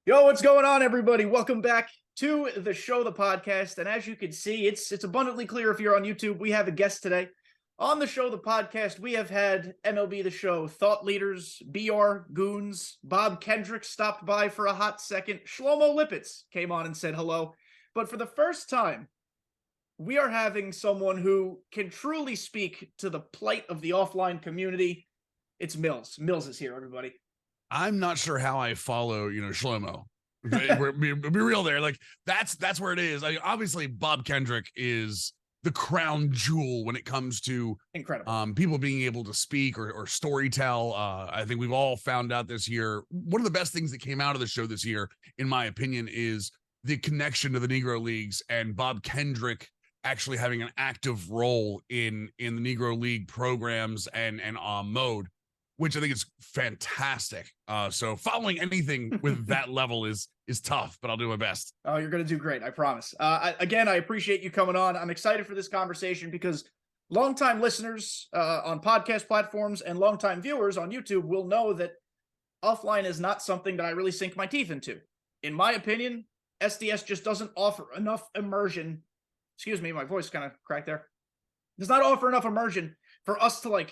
Yo, what's going on, everybody? Welcome back to the show, the podcast. And as you can see, it's abundantly clear if you're on YouTube, we have a guest today. On the show, the podcast, we have had MLB The Show thought leaders, BR Goons, Bob Kendrick stopped by for a hot second. Shlomo Lipitz came on and said hello. But for the first time, we are having someone who can truly speak to the plight of the offline community. It's Mills. Mills is here, everybody. I'm not sure how I follow, Shlomo. Be real there. Like that's where it is. Obviously Bob Kendrick is the crown jewel when it comes to Incredible. People being able to speak or storytell. I think we've all found out this year. One of the best things that came out of the show this year, in my opinion, is the connection to the Negro Leagues and Bob Kendrick actually having an active role in the Negro League programs and mode, which I think is fantastic. So following anything with that level is tough, but I'll do my best. Oh, you're going to do great. I promise. Again, I appreciate you coming on. I'm excited for this conversation because longtime listeners on podcast platforms and longtime viewers on YouTube will know that offline is not something that I really sink my teeth into. In my opinion, SDS just doesn't offer enough immersion. Excuse me, my voice kind of cracked there. Does not offer enough immersion for us to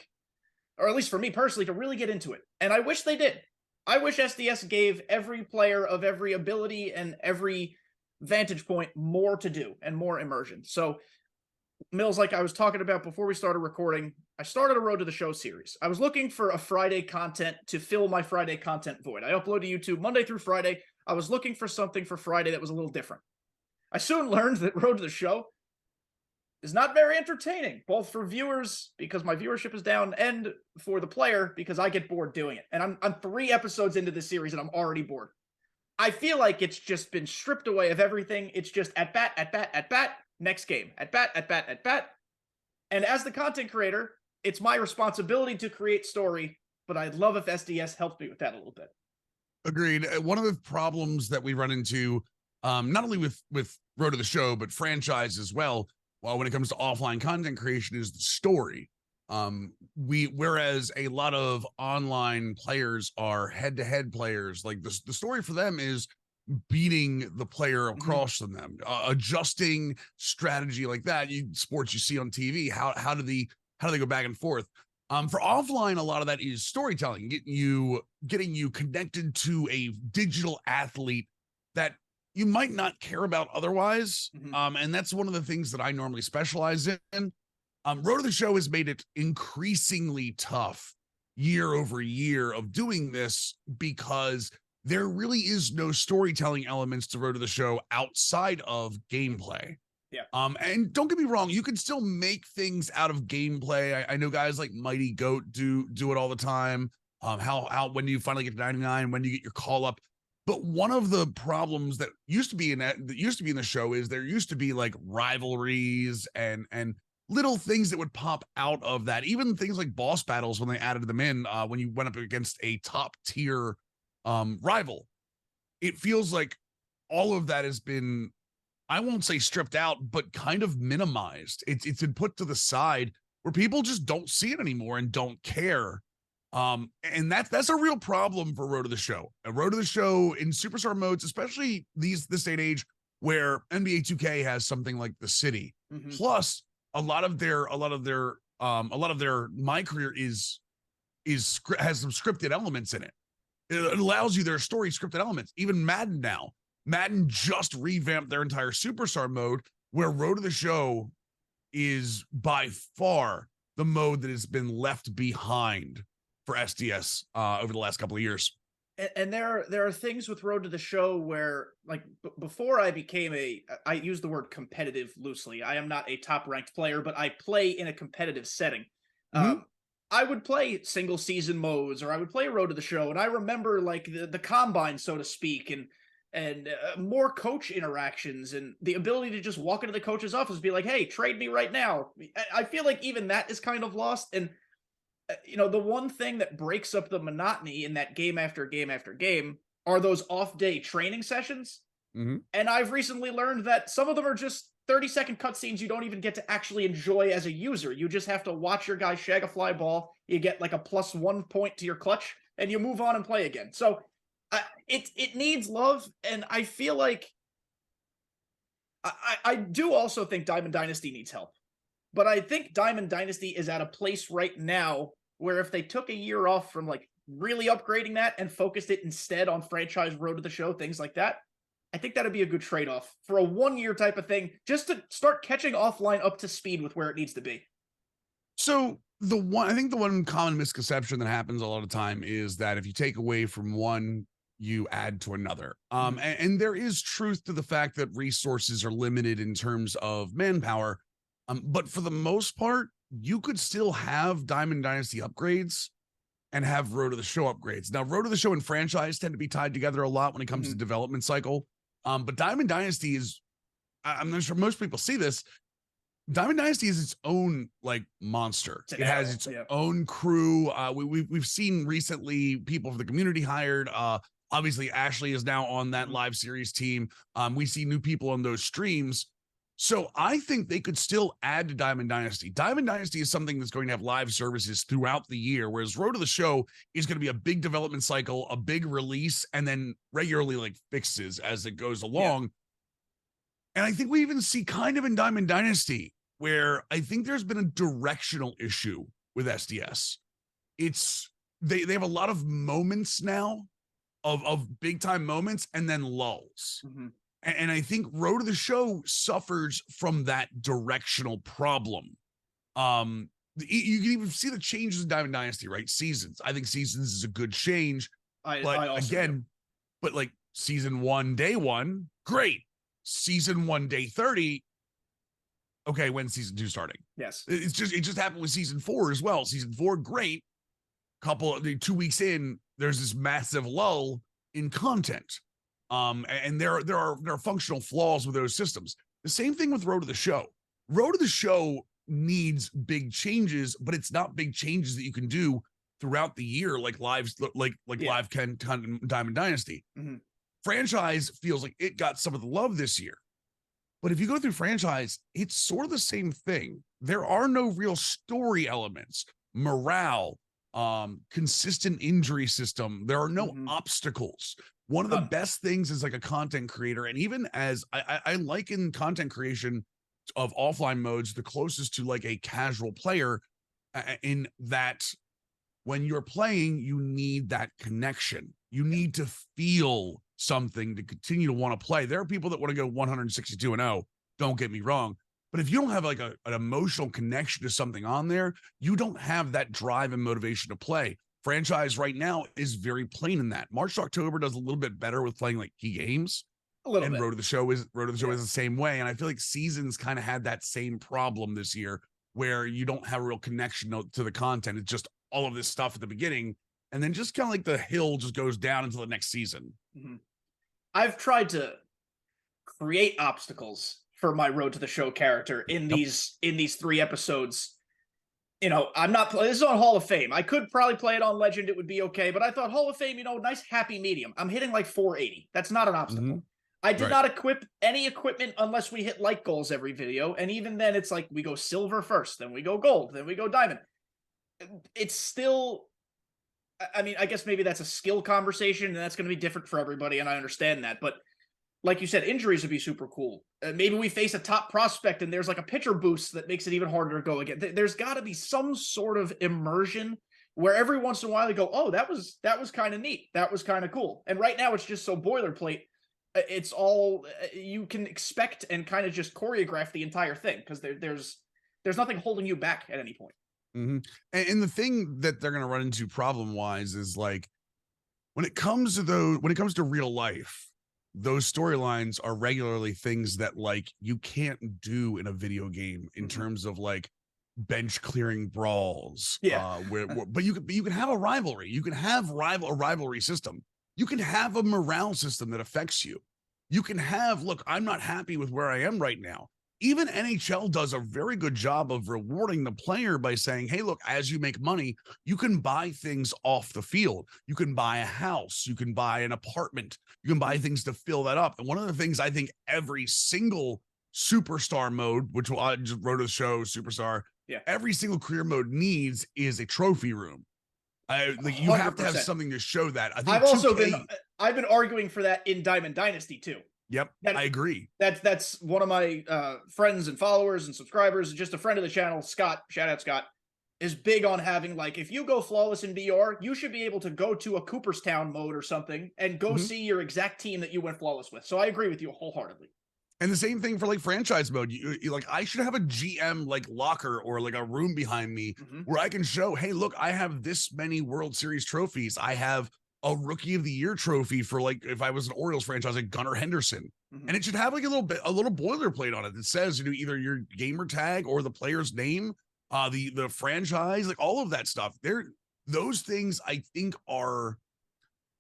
or at least for me personally, to really get into it. And I wish they did. I wish SDS gave every player of every ability and every vantage point more to do and more immersion. So, Mills, like I was talking about before we started recording, I started a Road to the Show series. I was looking for a Friday content to fill my Friday content void. I upload to YouTube Monday through Friday. I was looking for something for Friday that was a little different. I soon learned that Road to the Show is not very entertaining, both for viewers because my viewership is down and for the player because I get bored doing it. And I'm 3 episodes into this series and I'm already bored. I feel like it's just been stripped away of everything. It's just at bat, next game, at bat. And as the content creator, it's my responsibility to create story, but I'd love if SDS helped me with that a little bit. Agreed. One of the problems that we run into, not only with Road to the Show, but franchise as well, when it comes to offline content creation, is the story. Whereas a lot of online players are head-to-head players, like the story for them is beating the player across from them, adjusting strategy like that. Sports you see on TV, how do they go back and forth? For offline, a lot of that is storytelling, getting you connected to a digital athlete that you might not care about otherwise. And that's one of the things that I normally specialize in. Road to the Show has made it increasingly tough year over year of doing this because there really is no storytelling elements to Road to the Show outside of gameplay. Yeah. And don't get me wrong, you can still make things out of gameplay. I know guys like Mighty Goat do it all the time. How when do you finally get to 99? When do you get your call up? But one of the problems that used to be in the show is there used to be like rivalries and little things that would pop out of that. Even things like boss battles when they added them in, when you went up against a top tier rival. It feels like all of that has been, I won't say stripped out, but kind of minimized. It's been put to the side where people just don't see it anymore and don't care. And that's a real problem for Road to the Show. A Road to the Show in superstar modes, especially this day and age where NBA 2K has something like the city. Plus a lot of their My Career has some scripted elements in it. It allows you their story scripted elements. Even Madden now. Madden just revamped their entire superstar mode, where Road to the Show is by far the mode that has been left behind for SDS over the last couple of years. And there are things with Road to the Show where, like, before I became I use the word competitive loosely. I am not a top ranked player, but I play in a competitive setting. I would play single season modes, or I would play Road to the Show, and I remember like the combine, so to speak, and more coach interactions and the ability to just walk into the coach's office and be like, hey, trade me right now. I feel like even that is kind of lost. And the one thing that breaks up the monotony in that game after game after game are those off-day training sessions. And I've recently learned that some of them are just 30-second cutscenes you don't even get to actually enjoy as a user. You just have to watch your guy shag a fly ball. You get like a +1 point to your clutch, and you move on and play again. So It needs love, and I feel like I do also think Diamond Dynasty needs help. But I think Diamond Dynasty is at a place right now where if they took a year off from like really upgrading that and focused it instead on franchise Road to the Show, things like that, I think that'd be a good trade-off for a 1-year type of thing, just to start catching offline up to speed with where it needs to be. So I think the one common misconception that happens a lot of time is that if you take away from one, you add to another. And there is truth to the fact that resources are limited in terms of manpower. But for the most part, you could still have Diamond Dynasty upgrades and have Road to the Show upgrades. Now, Road to the Show and franchise tend to be tied together a lot when it comes to development cycle. But Diamond Dynasty is, I'm not sure most people see this. Diamond Dynasty is its own like monster. It has its own crew. We've seen recently people from the community hired. Obviously, Ashley is now on that live series team. We see new people on those streams. So I think they could still add to Diamond Dynasty. Diamond Dynasty is something that's going to have live services throughout the year, whereas Road to the Show is going to be a big development cycle, a big release, and then regularly like fixes as it goes along. And I think we even see kind of in Diamond Dynasty where I think there's been a directional issue with SDS. It's they have a lot of moments now of big time moments and then lulls. And I think Road to the Show suffers from that directional problem. You can even see the changes in Diamond Dynasty, right? Seasons. I think Seasons is a good change. But like season 1, day 1, great. Season 1, day 30. Okay, when's season 2 starting? Yes. It just happened with season 4 as well. Season 4, great. 2 weeks in, there's this massive lull in content. And there are functional flaws with those systems. The same thing with Road to the Show. Road to the Show needs big changes, but it's not big changes that you can do throughout the year like live Diamond Dynasty. Franchise feels like it got some of the love this year. But if you go through franchise, it's sort of the same thing. There are no real story elements, morale, consistent injury system. There are no obstacles. One of the best things is like a content creator. And even as I liken content creation of offline modes, the closest to like a casual player in that when you're playing, you need that connection. You need to feel something to continue to want to play. There are people that want to go 162-0. Don't get me wrong. But if you don't have like an emotional connection to something on there, you don't have that drive and motivation to play. Franchise right now is very plain in that. March to October does a little bit better with playing like key games. A little and bit. Road to the Show is the same way. And I feel like Seasons kind of had that same problem this year where you don't have a real connection to the content. It's just all of this stuff at the beginning. And then just kind of like the hill just goes down until the next season. I've tried to create obstacles for my Road to the Show character in these 3 episodes. You know, this is on Hall of Fame. I could probably play it on Legend. It would be okay. But I thought Hall of Fame, nice happy medium. I'm hitting like 480. That's not an obstacle. I did not equip any equipment unless we hit like goals every video. And even then it's like we go silver first, then we go gold, then we go diamond. It's still, I mean, I guess maybe that's a skill conversation and that's going to be different for everybody. And I understand that. But like you said, injuries would be super cool. Maybe we face a top prospect and there's like a pitcher boost that makes it even harder to go again. There's got to be some sort of immersion where every once in a while they go, oh, that was kind of neat. That was kind of cool. And right now it's just so boilerplate. It's all you can expect and kind of just choreograph the entire thing because there's nothing holding you back at any point. And the thing that they're going to run into problem wise is like when it comes to real life, those storylines are regularly things that like you can't do in a video game in terms of like bench clearing brawls. But you can have a rivalry. You can have a rivalry system. You can have a morale system that affects you. You can have, look, I'm not happy with where I am right now. Even NHL does a very good job of rewarding the player by saying, hey, look, as you make money, you can buy things off the field. You can buy a house. You can buy an apartment. You can buy things to fill that up. And one of the things I think every single superstar mode, which I just wrote a show, superstar, every single career mode needs is a trophy room. You have to have something to show that. I think I've been arguing for that in Diamond Dynasty too. Yep, I agree. That's one of my friends and followers and subscribers, just a friend of the channel, Scott, shout out Scott, is big on having, like, if you go flawless in BR, you should be able to go to a Cooperstown mode or something and go see your exact team that you went flawless with. So I agree with you wholeheartedly. And the same thing for like franchise mode. You like, I should have a GM like locker or like a room behind me where I can show, hey, look, I have this many World Series trophies. I have a Rookie of the Year trophy for, like, if I was an Orioles franchise, like Gunnar Henderson. And it should have like a little boilerplate on it that says, you know, either your gamer tag or the player's name, the franchise, like all of that stuff. Those things I think are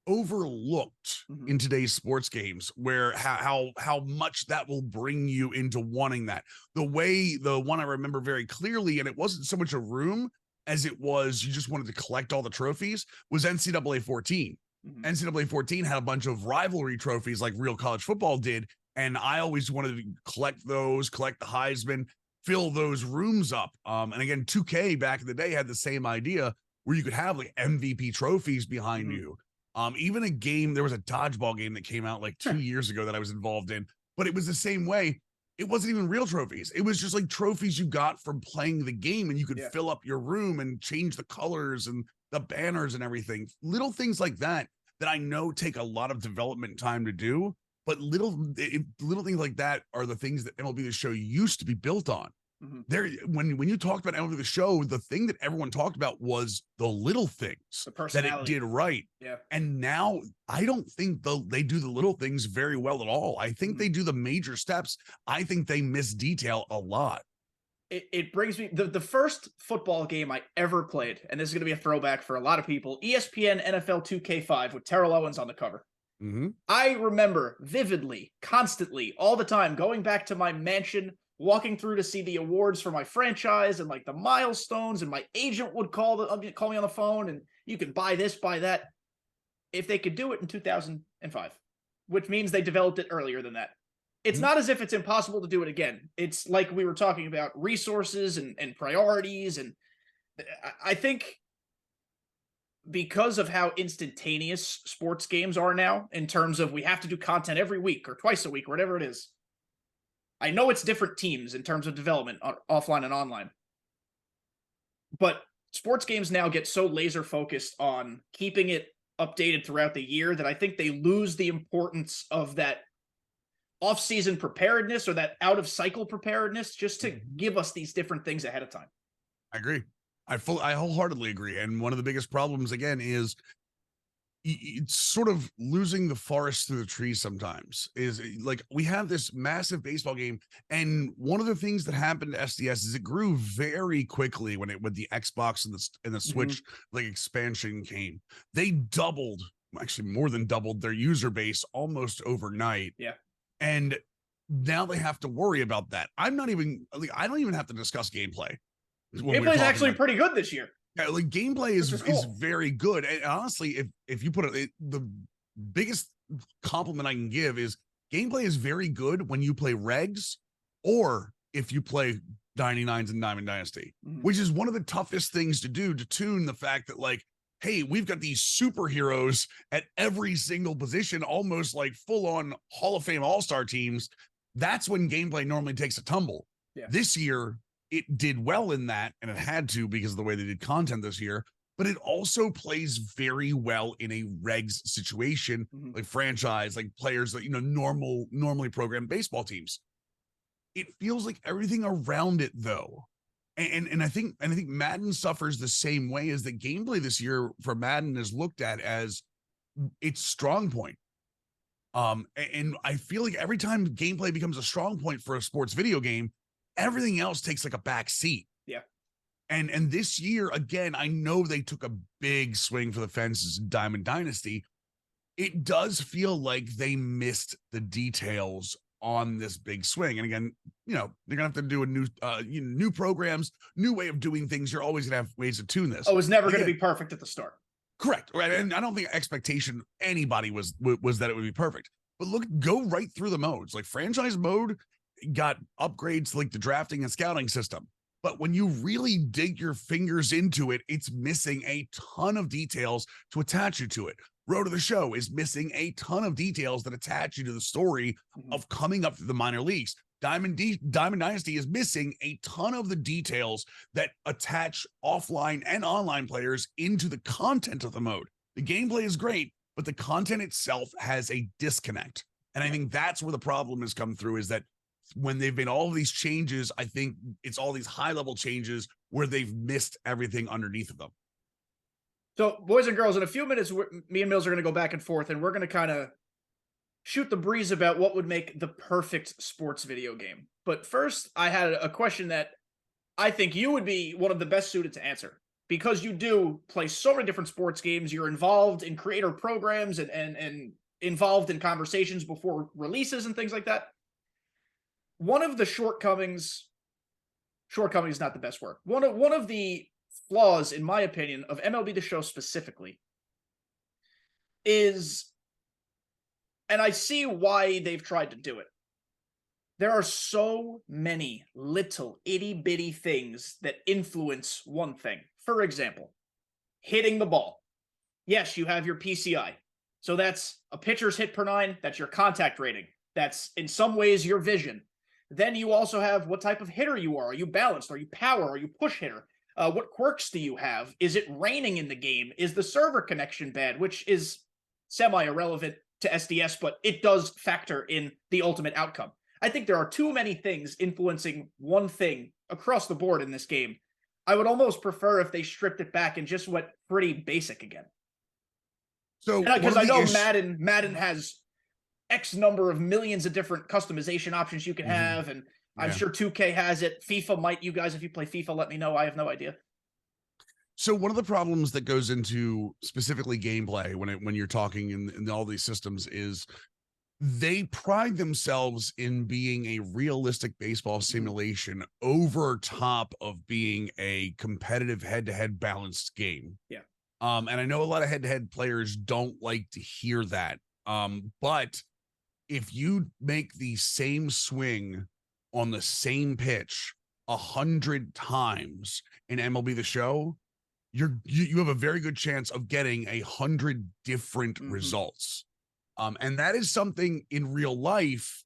overlooked in today's sports games, where how much that will bring you into wanting that. The one I remember very clearly, and it wasn't so much a room as it was you just wanted to collect all the trophies, was NCAA 14. NCAA 14 had a bunch of rivalry trophies like real college football did, and I always wanted to collect those, collect the Heisman, fill those rooms up. And again, 2K back in the day had the same idea where you could have like MVP trophies behind you. Even a game, there was a dodgeball game that came out like 2 years ago that I was involved in, but it was the same way. It wasn't even real trophies. It was just like trophies you got from playing the game, and you could fill up your room and change the colors and the banners and everything. Little things like that I know take a lot of development time to do, but little things like that are the things that MLB The Show used to be built on. There, when you talked about MLB The Show, the thing that everyone talked about was the little things that it did right. And now I don't think they do the little things very well at all. I think they do the major steps. I think they miss detail a lot. It brings me the first football game I ever played, and this is going to be a throwback for a lot of people. ESPN NFL 2K5 with Terrell Owens on the cover. I remember vividly, constantly, all the time, going back to my mansion, walking through to see the awards for my franchise and like the milestones, and my agent would call me on the phone, and you can buy this, buy that. If they could do it in 2005, which means they developed it earlier than that. It's not as if it's impossible to do it again. It's like we were talking about resources and priorities. And I think because of how instantaneous sports games are now, in terms of we have to do content every week or twice a week, or whatever it is. I know it's different teams in terms of development, offline and online. But sports games now get so laser focused on keeping it updated throughout the year that I think they lose the importance of that off-season preparedness or that out-of-cycle preparedness, just to give us these different things ahead of time. I agree. I wholeheartedly agree. And one of the biggest problems, again, is it's sort of losing the forest through the trees sometimes. Is like, we have this massive baseball game, and one of the things that happened to SDS is it grew very quickly when the Xbox and the Switch like expansion came. They doubled, actually more than doubled, their user base almost overnight. And now they have to worry about that. I don't even have to discuss gameplay. Gameplay is actually pretty good this year. Yeah, like gameplay is very good. And honestly, if you put it, the biggest compliment I can give is gameplay is very good when you play regs, or if you play 99s and Diamond Dynasty, which is one of the toughest things to do, to tune the fact that, like, hey, we've got these superheroes at every single position, almost like full-on Hall of Fame all-star teams. That's when gameplay normally takes a tumble. This year, it did well in that, and it had to because of the way they did content this year, but it also plays very well in a regs situation, like franchise, like players that, you know, normally programmed baseball teams. It feels like everything around it, though. And I think Madden suffers the same way, as the gameplay this year for Madden is looked at as its strong point. And I feel like every time gameplay becomes a strong point for a sports video game, everything else takes like a back seat. And this year, again, I know they took a big swing for the fences in Diamond Dynasty. It does feel like they missed the details on this big swing. And again, you know, they're gonna have to do a new programs, new way of doing things. You're always gonna have ways to tune this. Oh, it's never gonna be perfect at the start. Correct. Right. And I don't think expectation anybody was that it would be perfect. But look, go right through the modes. Like franchise mode got upgrades like the drafting and scouting system. But when you really dig your fingers into it, it's missing a ton of details to attach you to it. Road to the Show is missing a ton of details that attach you to the story of coming up to the minor leagues. Diamond Dynasty is missing a ton of the details that attach offline and online players into the content of the mode. The gameplay is great, but the content itself has a disconnect. And I think that's where the problem has come through, is that when they've made all of these changes, I think it's all these high-level changes where they've missed everything underneath of them. So, boys and girls, in a few minutes, me and Mills are going to go back and forth, and we're going to kind of shoot the breeze about what would make the perfect sports video game. But first, I had a question that I think you would be one of the best suited to answer, because you do play so many different sports games. You're involved in creator programs and involved in conversations before releases and things like that. One of the shortcomings is not the best word. One of the flaws, in my opinion, of MLB The Show specifically is, and I see why they've tried to do it, there are so many little itty-bitty things that influence one thing. For example, hitting the ball. Yes, you have your PCI. So that's a pitcher's hit per nine. That's your contact rating. That's, in some ways, your vision. Then you also have what type of hitter you are. Are you balanced? Are you power? Are you push hitter? What quirks do you have? Is it raining in the game? Is the server connection bad? Which is semi-irrelevant to SDS, but it does factor in the ultimate outcome. I think there are too many things influencing one thing across the board in this game. I would almost prefer if they stripped it back and just went pretty basic again. So, because I know Madden has X number of millions of different customization options you can have, and I'm sure 2K has it. FIFA might. You guys, if you play FIFA, let me know. I have no idea. So one of the problems that goes into specifically gameplay when you're talking in all these systems is they pride themselves in being a realistic baseball simulation over top of being a competitive head-to-head balanced game. Yeah. And I know a lot of head-to-head players don't like to hear that. But if you make the same swing on the same pitch 100 times in MLB The Show, you have a very good chance of getting 100 different results. And that is something in real life.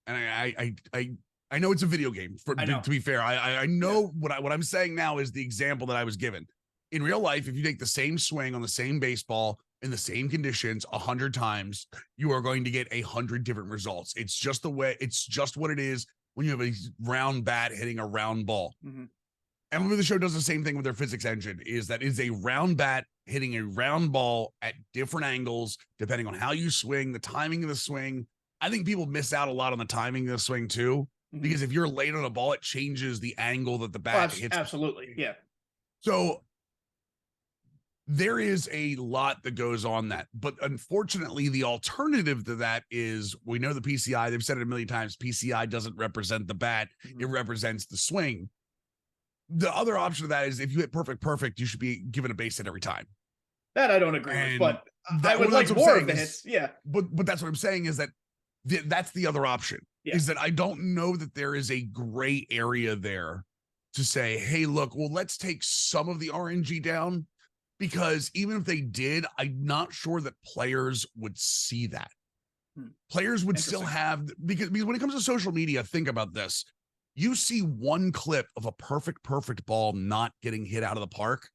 And I know it's a video game. To be fair, I know what I'm saying now is the example that I was given. In real life, if you take the same swing on the same baseball in the same conditions 100 times, you are going to get 100 different results. It's just what it is when you have a round bat hitting a round ball. MLB The Show does the same thing with their physics engine, is a round bat hitting a round ball at different angles, depending on how you swing, the timing of the swing. I think people miss out a lot on the timing of the swing too, because if you're late on a ball, it changes the angle that the bat hits. Absolutely. Yeah. So there is a lot that goes on that, but unfortunately the alternative to that is, we know the PCI, they've said it a million times, PCI doesn't represent the bat, it represents the swing. The other option of that is, if you hit perfect, you should be given a base hit every time. That I don't agree with, but I would like more of the hits. Yeah. But that's what I'm saying, is that that's the other option, is that I don't know that there is a gray area there to say, hey, look, well, let's take some of the RNG down, because even if they did, I'm not sure that players would see that. Players would still have, because when it comes to social media, think about this. You see one clip of a perfect ball not getting hit out of the park,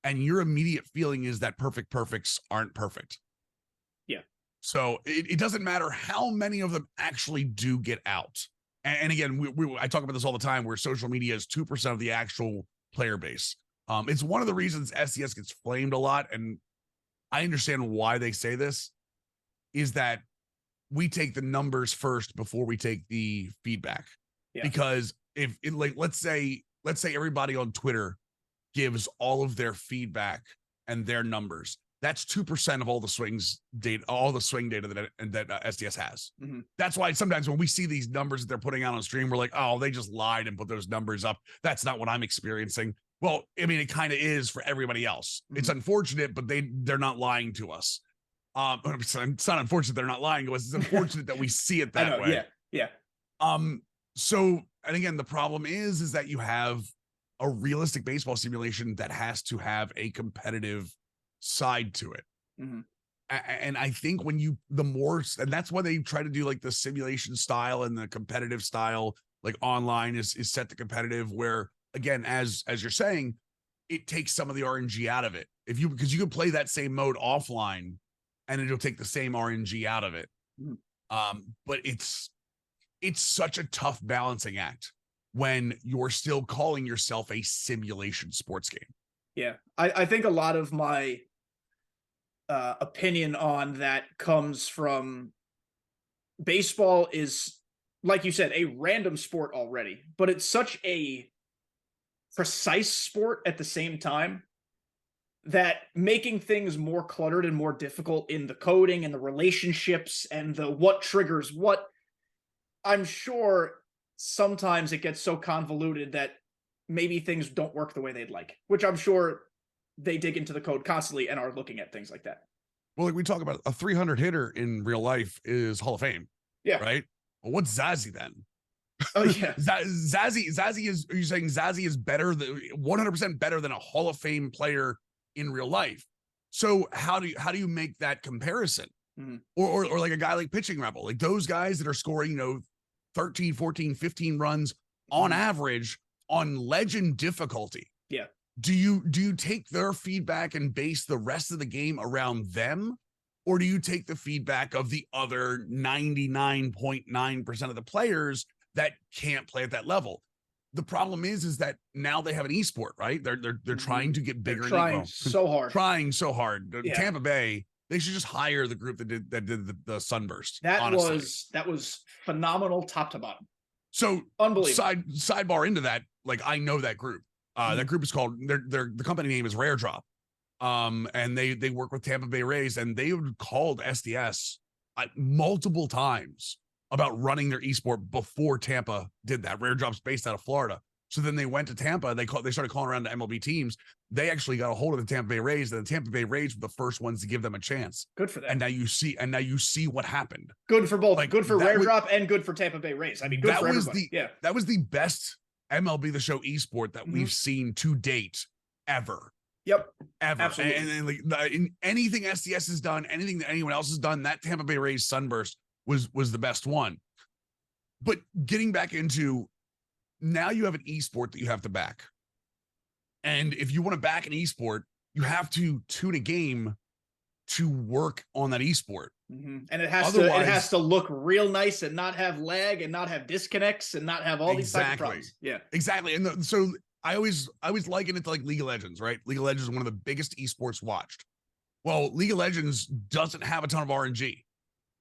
and your immediate feeling is that perfects aren't perfect. Yeah. So it doesn't matter how many of them actually do get out. And again, I talk about this all the time, where social media is 2% of the actual player base. It's one of the reasons SDS gets flamed a lot, and I understand why they say this, is that we take the numbers first before we take the feedback. Because if let's say everybody on Twitter gives all of their feedback and their numbers, that's 2% of all the swing data that SDS has. That's why sometimes when we see these numbers that they're putting out on stream, we're like, oh, they just lied and put those numbers up. That's not what I'm experiencing. Well, I mean, it kind of is for everybody else. It's unfortunate, but they're not lying to us. It's not unfortunate they're not lying to us. It's unfortunate that we see it that way. Yeah. So, and again, the problem is that you have a realistic baseball simulation that has to have a competitive side to it. And I think and that's why they try to do like the simulation style and the competitive style, like online is set to competitive, where again, as you're saying, it takes some of the RNG out of it. Because you can play that same mode offline and it'll take the same RNG out of it. But it's such a tough balancing act when you're still calling yourself a simulation sports game. Yeah. I think a lot of my opinion on that comes from baseball is, like you said, a random sport already, but it's such a precise sport at the same time that making things more cluttered and more difficult in the coding and the relationships and the what triggers what, I'm sure sometimes it gets so convoluted that maybe things don't work the way they'd like, which I'm sure they dig into the code constantly and are looking at things like that. Well, like we talk about, a 300 hitter in real life is Hall of Fame. Yeah. Right. Well, what's Zazie then? Oh yeah. Zazie is, are you saying Zazie is better than 100% better than a Hall of Fame player in real life? So how do you make that comparison? Or like a guy like Pitching Rebel, like those guys that are scoring, 13, 14, 15 runs on average on legend difficulty. Yeah. Do you take their feedback and base the rest of the game around them? Or do you take the feedback of the other 99.9% of the players that can't play at that level? The problem is that now they have an esport, right? They're trying to get bigger. Trying so hard. Yeah. Tampa Bay, they should just hire the group that did the Sunburst. That was phenomenal, top to bottom. So unbelievable. Sidebar into that, like I know that group. That group is called the company name is Rare Drop. And they work with Tampa Bay Rays, and they called SDS multiple times about running their esport before Tampa did that. Rare Drop's based out of Florida. So then they went to Tampa. They started calling around to MLB teams. They actually got a hold of the Tampa Bay Rays, and the Tampa Bay Rays were the first ones to give them a chance. Good for them. And now you see what happened. Good for both. Like, good for Rare Drop and good for Tampa Bay Rays. I mean, good for everybody. That was the best MLB The Show esport that we've seen to date ever. Yep. Ever. Absolutely. And like in anything SDS has done, anything that anyone else has done, that Tampa Bay Rays Sunburst was the best one. But getting back into, now you have an esport that you have to back. And if you want to back an esport, you have to tune a game to work on that esport. And it has to look real nice and not have lag and not have disconnects and not have all these types of problems. Yeah. Exactly. And so I always liken it to like League of Legends, right? League of Legends is one of the biggest esports watched. Well, League of Legends doesn't have a ton of RNG.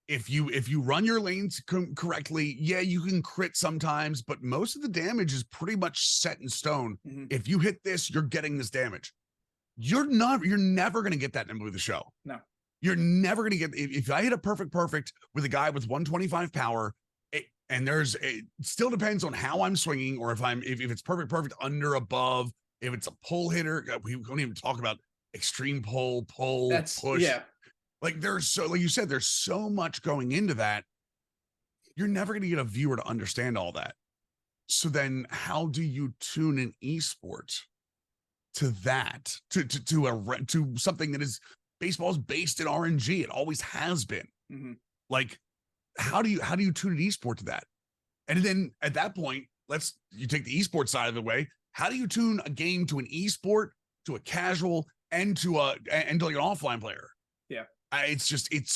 If you run your lanes correctly, yeah, you can crit sometimes, but most of the damage is pretty much set in stone. If you hit this, you're getting this damage. You're never going to get that in MLB The Show. No. You're never going to get, if I hit a perfect with a guy with 125 power, it still depends on how I'm swinging, or if it's perfect under, above, if it's a pull hitter. We don't even talk about extreme pull, push. Yeah. Like like you said, there's so much going into that. You're never going to get a viewer to understand all that. So then how do you tune an esport to that, to something that is, baseball is based in RNG. It always has been. Like, how do you tune an esport to that? And then at that point, you take the esport side of the way. How do you tune a game to an esport, to a casual, and to like an offline player? Yeah.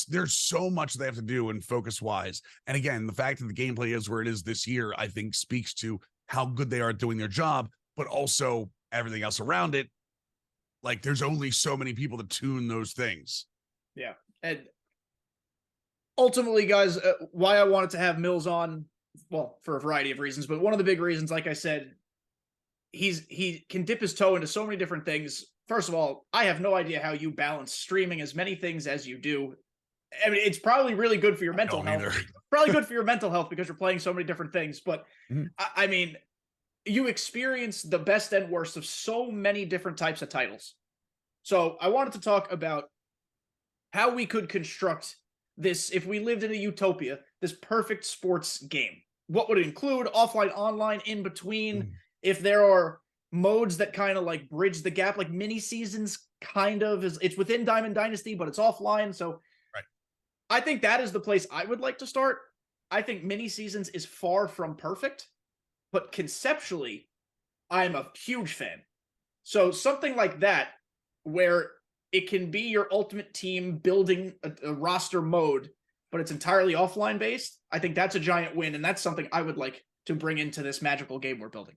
There's so much they have to do and focus wise. And again, the fact that the gameplay is where it is this year, I think speaks to how good they are at doing their job, but also everything else around it. Like, there's only so many people to tune those things. Yeah. And ultimately, guys, why I wanted to have Mills on, well, for a variety of reasons, but one of the big reasons, like I said, he can dip his toe into so many different things. First of all, I have no idea how you balance streaming as many things as you do. I mean, it's probably really good for your mental health. Probably good for your mental health because you're playing so many different things. But I mean, you experience the best and worst of so many different types of titles. So I wanted to talk about how we could construct this, if we lived in a utopia, this perfect sports game. What would it include? Offline, online, in between. If there are modes that kind of like bridge the gap, like mini seasons kind of it's within Diamond Dynasty, but it's offline. So Right. I think that is the place I would like to start. I think mini seasons is far from perfect, but conceptually, I'm a huge fan. So something like that, where it can be your ultimate team building a roster mode, but it's entirely offline based, I think that's a giant win, and that's something I would like to bring into this magical game we're building.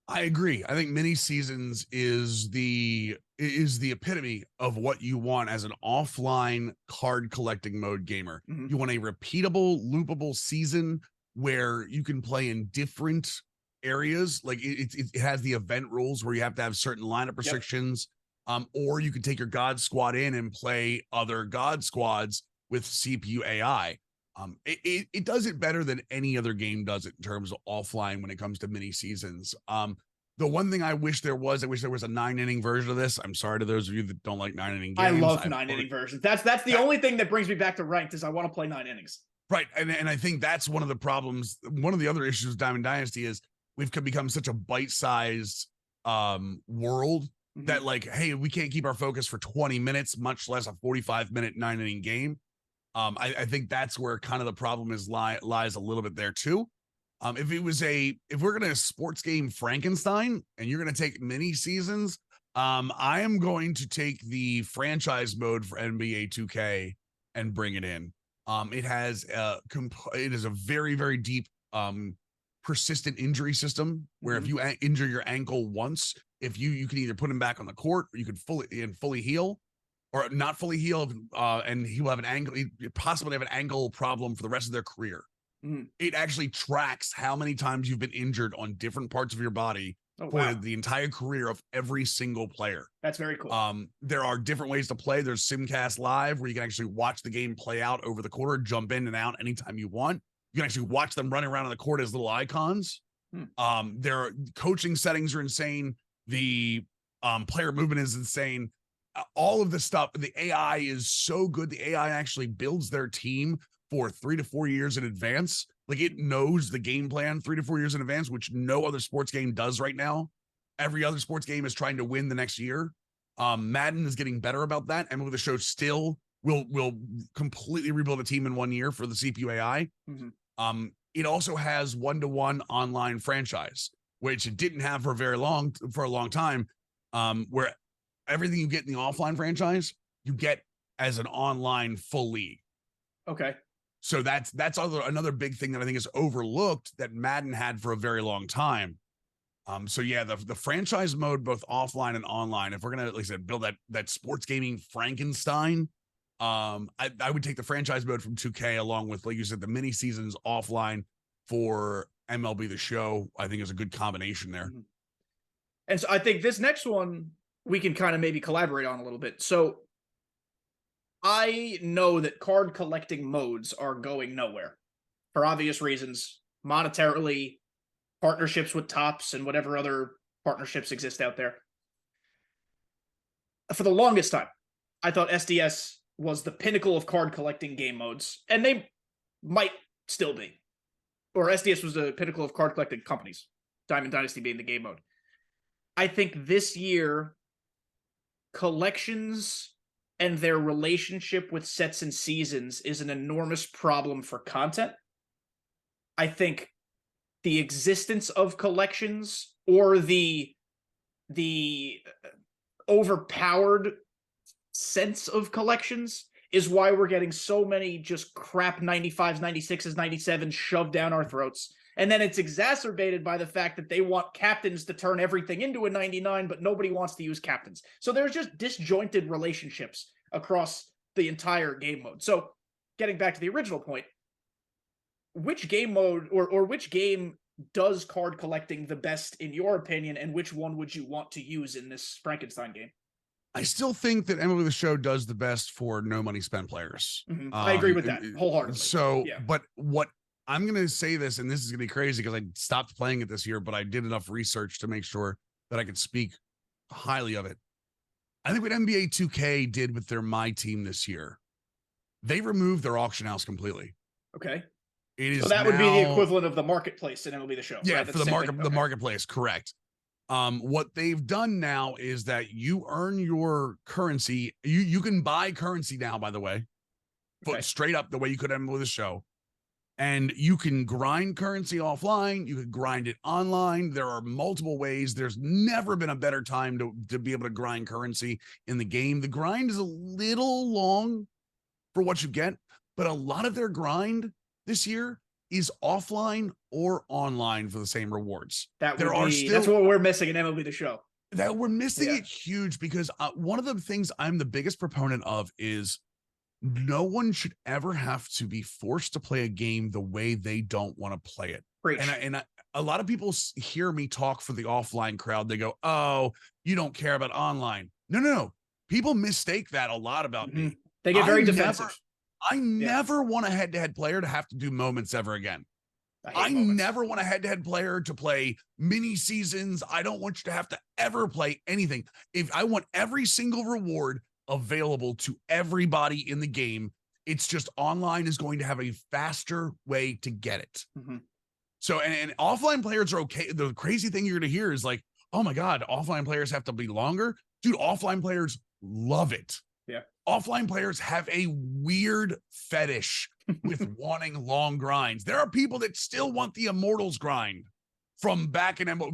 I agree. I think mini seasons is the epitome of what you want as an offline card collecting mode gamer. Mhm. You want a repeatable, loopable season where you can play in different areas. Like it has the event rules where you have to have certain lineup restrictions. Or you could take your God squad in and play other God squads with CPU AI. It does it better than any other game does it in terms of offline when it comes to mini seasons. The one thing I wish there was a 9-inning version of this. I'm sorry to those of you that don't like 9-inning games. I love 9-inning versions. That's the only thing that brings me back to ranked is I want to play 9 innings. Right. And I think that's one of the problems. One of the other issues with Diamond Dynasty is we've become such a bite-sized world that like, hey, we can't keep our focus for 20 minutes, much less a 45-minute 9-inning game. I think that's where kind of the problem lies a little bit there too. If we're gonna sports game Frankenstein and you're gonna take mini seasons, I am going to take the franchise mode for NBA 2K and bring it in. It is a very, very deep persistent injury system where if you injure your ankle once, if you can either put him back on the court or you can fully heal, or not fully heal, and he will have he possibly have an ankle problem for the rest of their career. It actually tracks how many times you've been injured on different parts of your body for the entire career of every single player. That's very cool. There are different ways to play. There's Simcast Live where you can actually watch the game play out over the quarter, jump in and out anytime you want. You can actually watch them running around on the court as little icons. Their coaching settings are insane. The player movement is insane. All of the stuff, the AI is so good. The AI actually builds their team for 3 to 4 years in advance. Like it knows the game plan 3 to 4 years in advance, which no other sports game does right now. Every other sports game is trying to win the next year. Madden is getting better about that. MLB The Show still will completely rebuild a team in 1 year for the CPU AI. It also has 1-to-1 online franchise, which it didn't have for a long time, where everything you get in the offline franchise, you get as an online full league. Okay. So that's another big thing that I think is overlooked that Madden had for a very long time. So yeah, the franchise mode, both offline and online, if we're gonna, like I said, build that sports gaming Frankenstein, I would take the franchise mode from 2K along with, like you said, the mini seasons offline for MLB The Show. I think is a good combination there. And so I think this next one we can kind of maybe collaborate on a little bit. So I know that card collecting modes are going nowhere for obvious reasons, monetarily, partnerships with Topps and whatever other partnerships exist out there. For the longest time, I thought SDS was the pinnacle of card collecting game modes, and they might still be. Or SDS was the pinnacle of card collecting companies, Diamond Dynasty being the game mode. I think this year, collections and their relationship with sets and seasons is an enormous problem for content. I think the existence of collections or the overpowered sense of collections is why we're getting so many just crap 95s, 96s, 97s shoved down our throats. And then it's exacerbated by the fact that they want captains to turn everything into a 99, but nobody wants to use captains. So there's just disjointed relationships across the entire game mode. So getting back to the original point, which game mode or which game does card collecting the best in your opinion, and which one would you want to use in this Frankenstein game? I still think that MLB The Show does the best for no money spent players. I agree with that wholeheartedly. So, yeah. But what I'm going to say this, and this is going to be crazy because I stopped playing it this year, but I did enough research to make sure that I could speak highly of it. I think what NBA 2K did with their My Team this year, they removed their auction house completely. Okay. It is so that would be the equivalent of the marketplace in MLB The Show. Yeah, right? for the marketplace, correct. What they've done now is that you earn your currency. You can buy currency now, by the way, Okay. straight up the way you could end with a show. And you can grind currency offline. You can grind it online. There are multiple ways. There's never been a better time to be able to grind currency in the game. The grind is a little long for what you get, but a lot of their grind this year is offline or online for the same rewards. That's what we're missing in MLB The Show. That we're missing it huge, because one of the things I'm the biggest proponent of is no one should ever have to be forced to play a game the way they don't want to play it. Preach. And a lot of people hear me talk for the offline crowd. They go, "Oh, you don't care about online." No. People mistake that a lot about me. They get very defensive. I never want a head-to-head player to have to do moments ever again. I never want a head-to-head player to play mini seasons. I don't want you to have to ever play anything. If I want every single reward available to everybody in the game, it's just online is going to have a faster way to get it. So, and offline players are okay. The crazy thing you're going to hear is like, oh my God, offline players have to be longer. Dude, offline players love it. Yeah. Offline players have a weird fetish with wanting long grinds. There are people that still want the Immortals grind from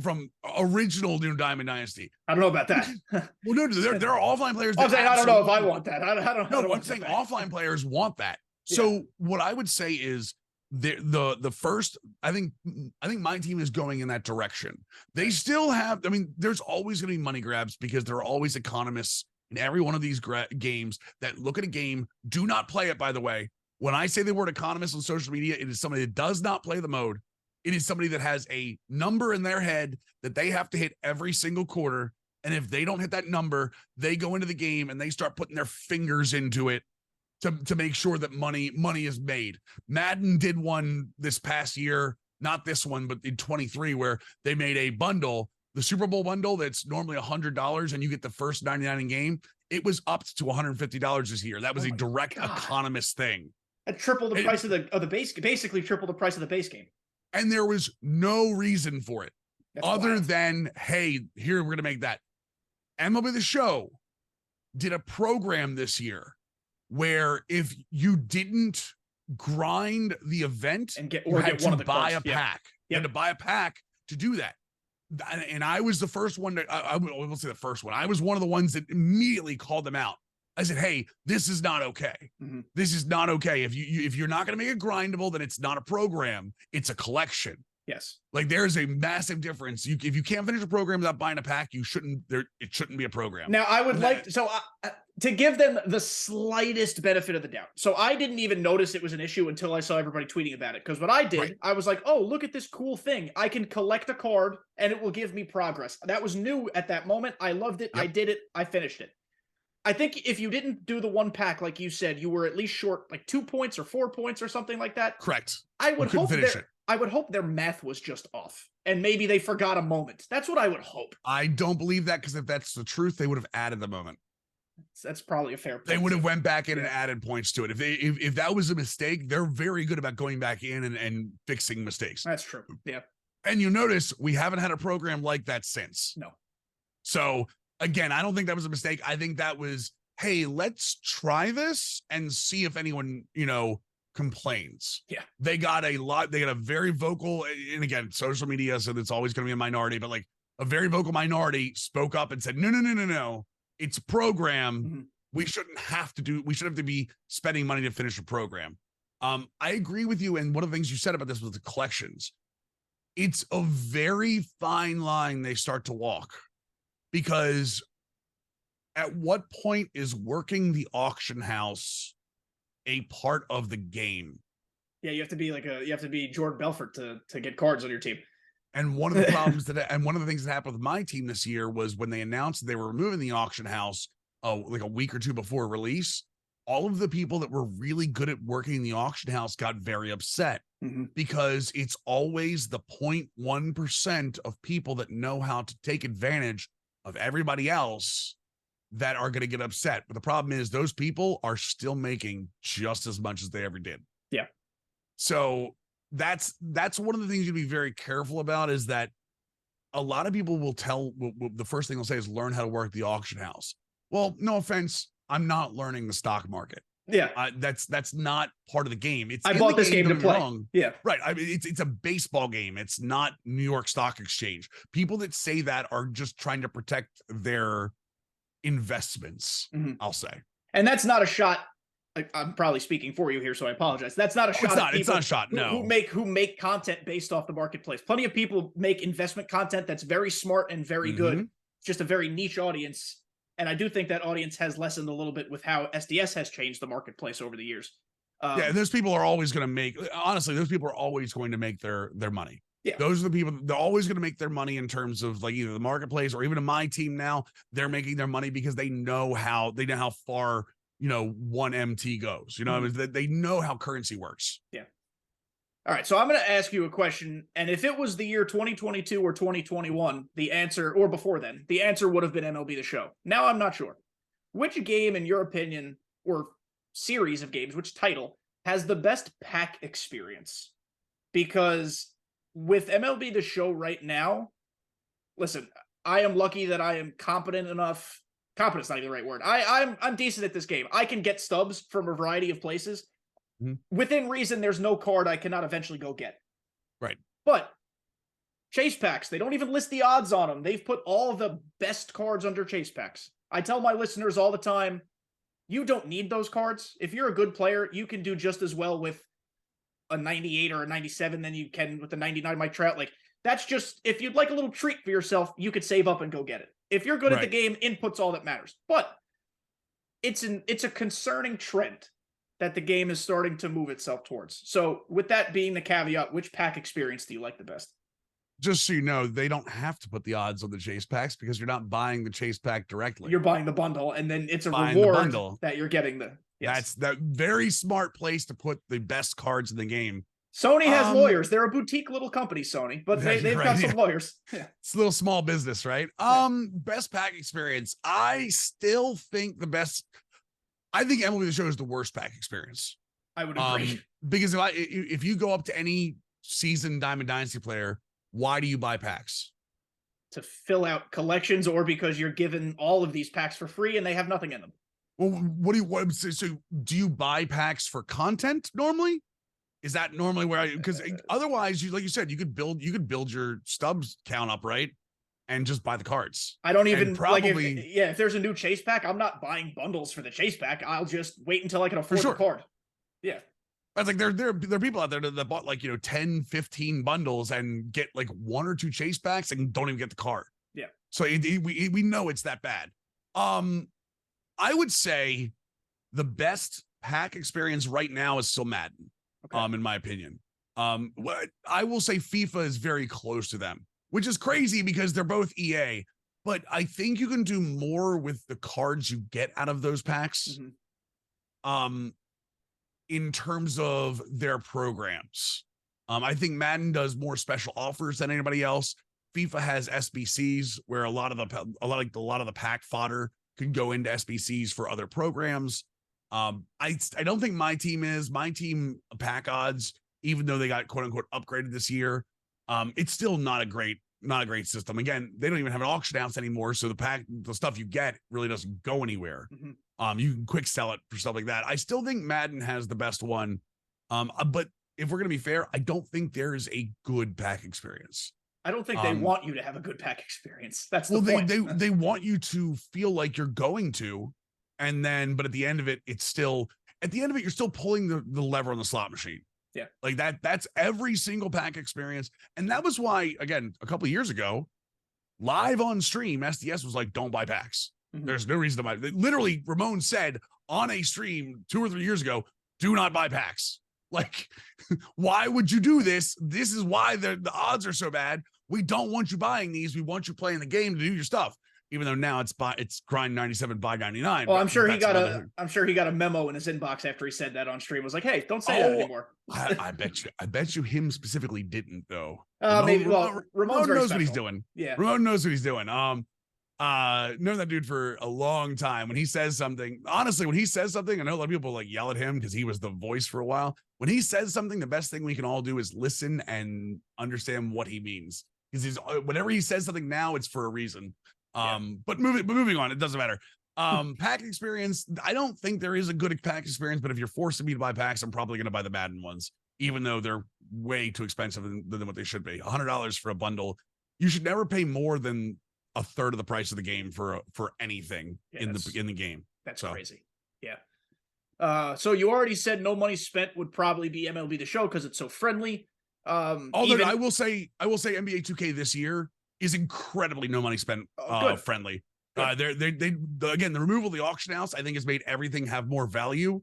from original New Diamond Dynasty. I don't know about that. Well, no, there are offline players. I'm saying I don't know if I want that. I don't. No, I'm saying offline players want that. So what I would say is the first. I think my team is going in that direction. They still have. I mean, there's always going to be money grabs because there are always economists in every one of these games that look at a game. Do not play it, by the way. When I say the word economist on social media, it is somebody that does not play the mode. It is somebody that has a number in their head that they have to hit every single quarter. And if they don't hit that number, they go into the game and they start putting their fingers into it to make sure that money is made. Madden did one this past year, not this one, but in 23, where they made a bundle, the Super Bowl bundle that's normally $100 and you get the first 99 in game. It was upped to $150 this year. That was a direct economist thing. That tripled the price of the base, basically tripled the price of the base game. And there was no reason for it other than, hey, here, we're going to make that. MLB The Show did a program this year where if you didn't grind the event, you had to buy a pack. You had to buy a pack to do that. And I was the first one I will say the first one. I was one of the ones that immediately called them out. I said, hey, this is not okay. This is not okay. If you're not going to make it grindable, then it's not a program. It's a collection. Yes. Like there's a massive difference. If you can't finish a program without buying a pack, it shouldn't be a program. Now I would to give them the slightest benefit of the doubt. So I didn't even notice it was an issue until I saw everybody tweeting about it. Because what I did, I was like, oh, look at this cool thing. I can collect a card and it will give me progress. That was new at that moment. I loved it. Yep. I did it. I finished it. I think if you didn't do the one pack, like you said, you were at least short like 2 points or 4 points or something like that. Correct. I would hope their math was just off and maybe they forgot a moment. That's what I would hope. I don't believe that, because if that's the truth, they would have added the moment. That's probably a fair point. They would have went back in and added points to it. If that was a mistake, they're very good about going back in and fixing mistakes. That's true. Yeah. And you notice we haven't had a program like that since. No. So again, I don't think that was a mistake. I think that was, hey, let's try this and see if anyone, complains. Yeah. They got a very vocal, and again, social media, so it's always going to be a minority, but like a very vocal minority spoke up and said, no. It's a program. We shouldn't have to be spending money to finish a program. I agree with you. And one of the things you said about this was the collections. It's a very fine line they start to walk, because at what point is working the auction house a part of the game? Yeah, you have to be Jordan Belfort to get cards on your team. And one of the problems and one of the things that happened with my team this year was when they announced they were removing the auction house like a week or two before release, all of the people that were really good at working the auction house got very upset because it's always the 0.1% of people that know how to take advantage of everybody else that are going to get upset. But the problem is those people are still making just as much as they ever did. Yeah. So that's one of the things you'd be very careful about, is that a lot of people will the first thing they'll say is learn how to work the auction house. Well, no offense, I'm not learning the stock market. Yeah, that's not part of the game. It's I bought this game to play. Wrong. Yeah, right. I mean, it's a baseball game. It's not New York Stock Exchange. People that say that are just trying to protect their investments. I'll say, and that's not a shot. I'm probably speaking for you here, so I apologize. That's not a shot. It's not a shot. No, who make content based off the marketplace. Plenty of people make investment content that's very smart and very good. It's just a very niche audience. And I do think that audience has lessened a little bit with how SDS has changed the marketplace over the years. Yeah, those people are always going to make, honestly, those people are always going to make their money. Yeah. Those are the people, they're always going to make their money in terms of like either the marketplace or even in my team now, they're making their money because they know how far, one MT goes, they know how currency works. Yeah. All right, so I'm going to ask you a question, and if it was the year 2022 or 2021, the answer, or before then, the answer would have been MLB The Show. Now I'm not sure. Which game, in your opinion, or series of games, which title, has the best pack experience? Because with MLB The Show right now, listen, I am lucky that I am competent enough. Competent's not even the right word. I'm decent at this game. I can get stubs from a variety of places. Within reason, there's no card I cannot eventually go get. Right. But chase packs, they don't even list the odds on them. They've put all the best cards under chase packs. I tell my listeners all the time, you don't need those cards. If you're a good player, you can do just as well with a 98 or a 97 than you can with the 99 Mike Trout. Like, that's just, if you'd like a little treat for yourself, you could save up and go get it. If you're good at the game, input's all that matters. But it's a concerning trend that the game is starting to move itself towards. So with that being the caveat, which pack experience do you like the best? Just so you know, they don't have to put the odds on the chase packs because you're not buying the chase pack directly. You're buying the bundle, and then it's a reward that you're getting the. Yes. That's that very smart place to put the best cards in the game. Sony has lawyers. They're a boutique little company, Sony, but they've got some lawyers. Yeah. It's a little small business, right? Best pack experience. I still think I think MLB The Show is the worst pack experience. I would agree. Because if you go up to any seasoned Diamond Dynasty player, why do you buy packs? To fill out collections, or because you're given all of these packs for free and they have nothing in them. Well, so do you buy packs for content normally? Is that normally where because otherwise, like you said, you could build your stubs count up, right? And just buy the cards. I don't even probably if there's a new chase pack, I'm not buying bundles for the chase pack. I'll just wait until I can afford the card. Yeah. I was like, there are people out there that bought 10, 15 bundles and get like 1 or 2 chase packs and don't even get the card. Yeah. So we know it's that bad. I would say the best pack experience right now is still Madden. Okay. In my opinion. I will say FIFA is very close to them, which is crazy because they're both EA, but I think you can do more with the cards you get out of those packs. In terms of their programs. I think Madden does more special offers than anybody else. FIFA has SBCs where a lot of the pack fodder could go into SBCs for other programs. I don't think my team pack odds, even though they got quote unquote upgraded this year, it's still not a great system. Again, they don't even have an auction house anymore, so the stuff you get really doesn't go anywhere. You can quick sell it for stuff like that. I still think Madden has the best one. But if we're gonna be fair, I don't think there's a good pack experience. I don't think they want you to have a good pack experience. That's the point. They want you to feel like you're going to, but at the end of it, you're still pulling the lever on the slot machine. Yeah. Like that's every single pack experience. And that was why, again, a couple of years ago, live on stream, SDS was like, don't buy packs. There's no reason to buy. Literally, Ramon said on a stream 2 or 3 years ago, do not buy packs. Like, why would you do this? This is why the odds are so bad. We don't want you buying these. We want you playing the game to do your stuff. Even though now it's grind 97, buy 99. Well, I'm sure he got a memo in his inbox after he said that on stream. Was like, hey, don't say that anymore. I bet you him specifically didn't though. Maybe. Well, Ramon knows what he's doing. Yeah, Ramon knows what he's doing. Known that dude for a long time. When he says something, honestly, I know a lot of people like yell at him because he was the voice for a while. When he says something, the best thing we can all do is listen and understand what he means. because he's whenever he says something now, it's for a reason. Yeah. But moving on, it doesn't matter. Pack experience, I don't think there is a good pack experience, but if you're forcing me to buy packs, I'm probably going to buy the Madden ones, even though they're way too expensive than what they should be. $100 for a bundle. You should never pay more than a third of the price of the game for anything in the game. That's crazy. Yeah. So you already said no money spent would probably be MLB The Show because it's so friendly. Although I will say NBA 2K this year is incredibly no money spent friendly. Again, the removal of the auction house, I think, has made everything have more value.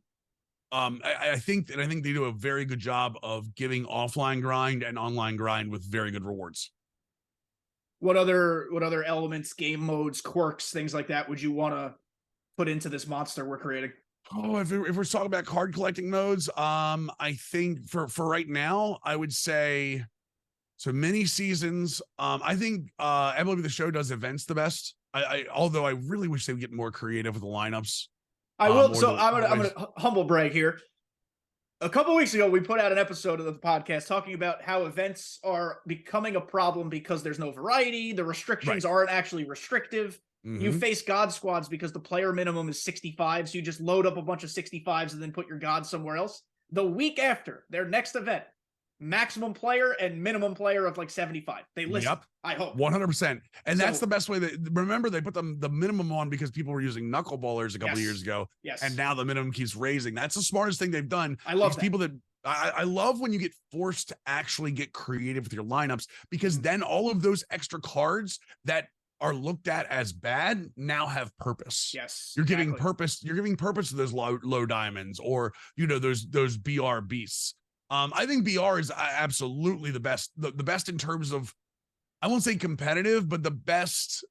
I think they do a very good job of giving offline grind and online grind with very good rewards. What other elements, game modes, quirks, things like that would you want to put into this monster we're creating? Oh, if we're talking about card collecting modes, I think for right now, I would say so mini seasons. I think MLB The Show does events the best. Although I really wish they would get more creative with the lineups. I will. So I'm gonna humble brag here. A couple of weeks ago, we put out an episode of the podcast talking about how events are becoming a problem because there's no variety. The restrictions aren't actually restrictive. You face God squads because the player minimum is 65. So you just load up a bunch of 65s and then put your God somewhere else. The week after their next event, maximum player and minimum player of like 75. They list. Yep. I hope 100%. And that's the best way. Remember, they put the minimum on because people were using knuckleballers a couple of years ago. Yes. And now the minimum keeps raising. That's the smartest thing they've done. I love people that I love when you get forced to actually get creative with your lineups, because then all of those extra cards that are looked at as bad now have purpose. Yes. You're giving purpose. You're giving purpose to those low diamonds, or, those BR beasts. I think BR is absolutely the best, the best in terms of, I won't say competitive, but the best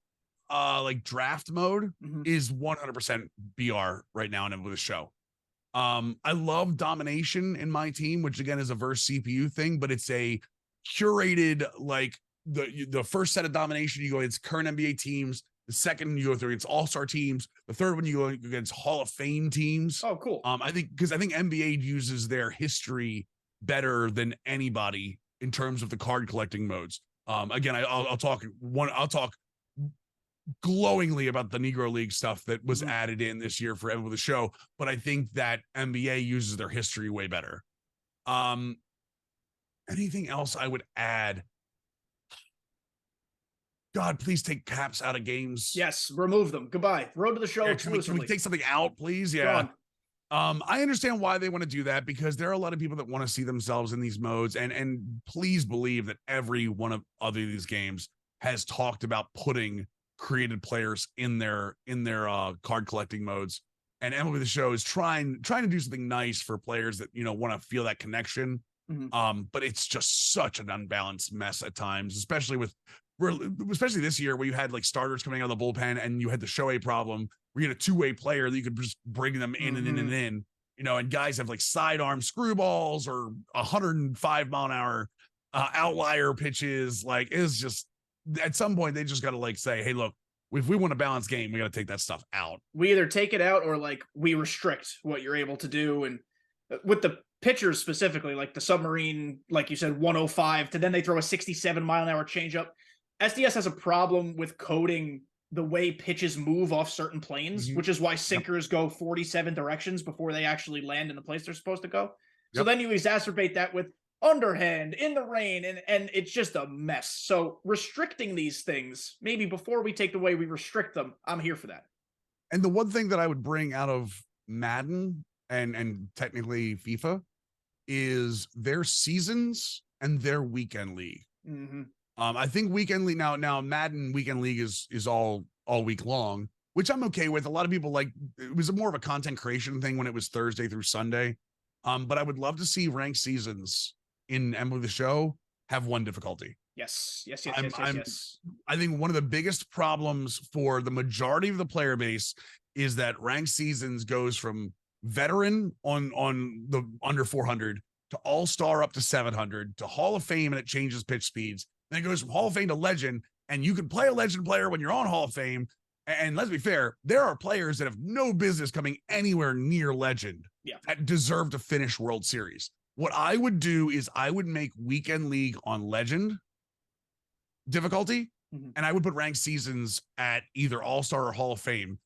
like draft mode is 100% BR right now in MLB The Show. I love domination in my team, which again is a verse CPU thing, but it's a curated, like the first set of domination, you go against current NBA teams. The second, you go through against all-star teams. The third one, you go against Hall of Fame teams. Oh, cool. I think NBA uses their history better than anybody in terms of the card collecting modes. Again, I'll talk glowingly about the Negro League stuff that was added in this year for MLB The Show, but I think that NBA uses their history way better. Anything else I would add? God, please take caps out of games. Yes, remove them. Goodbye. Road to the show. Can we take something out, please? Yeah. I understand why they want to do that, because there are a lot of people that want to see themselves in these modes, and please believe that every one of other of these games has talked about putting created players in their card collecting modes, and MLB The Show is trying to do something nice for players that want to feel that connection. But it's just such an unbalanced mess at times, especially this year where you had like starters coming out of the bullpen, and you had the Shohei problem where you had a two-way player that you could just bring them in and in and in, and guys have like sidearm screwballs or 105-mile-an-hour outlier pitches. Like, it's just, at some point they just got to like say, hey, look, if we want a balanced game, we got to take that stuff out. We either take it out or like we restrict what you're able to do. And with the pitchers specifically, like the submarine, like you said, 105, to then they throw a 67-mile-an-hour changeup. SDS has a problem with coding the way pitches move off certain planes, which is why sinkers go 47 directions before they actually land in the place they're supposed to go. So then you exacerbate that with underhand in the rain, and it's just a mess. So restricting these things, maybe before we take the way we restrict them, I'm here for that. And the one thing that I would bring out of Madden and technically FIFA is their seasons and their weekend league. I think weekend league now Madden weekend league is all week long, which I'm okay with. A lot of people like, it was more of a content creation thing when it was Thursday through Sunday. But I would love to see ranked seasons in MLB The Show have one difficulty. Yes. I think one of the biggest problems for the majority of the player base is that ranked seasons goes from veteran on the under 400 to all-star up to 700 to Hall of Fame, and it changes pitch speeds. Then it goes from Hall of Fame to legend, and you can play a legend player when you're on Hall of Fame. And let's be fair, there are players that have no business coming anywhere near legend that deserve to finish World Series. What I would do is I would make weekend league on legend difficulty, and I would put ranked seasons at either All-Star or Hall of Fame,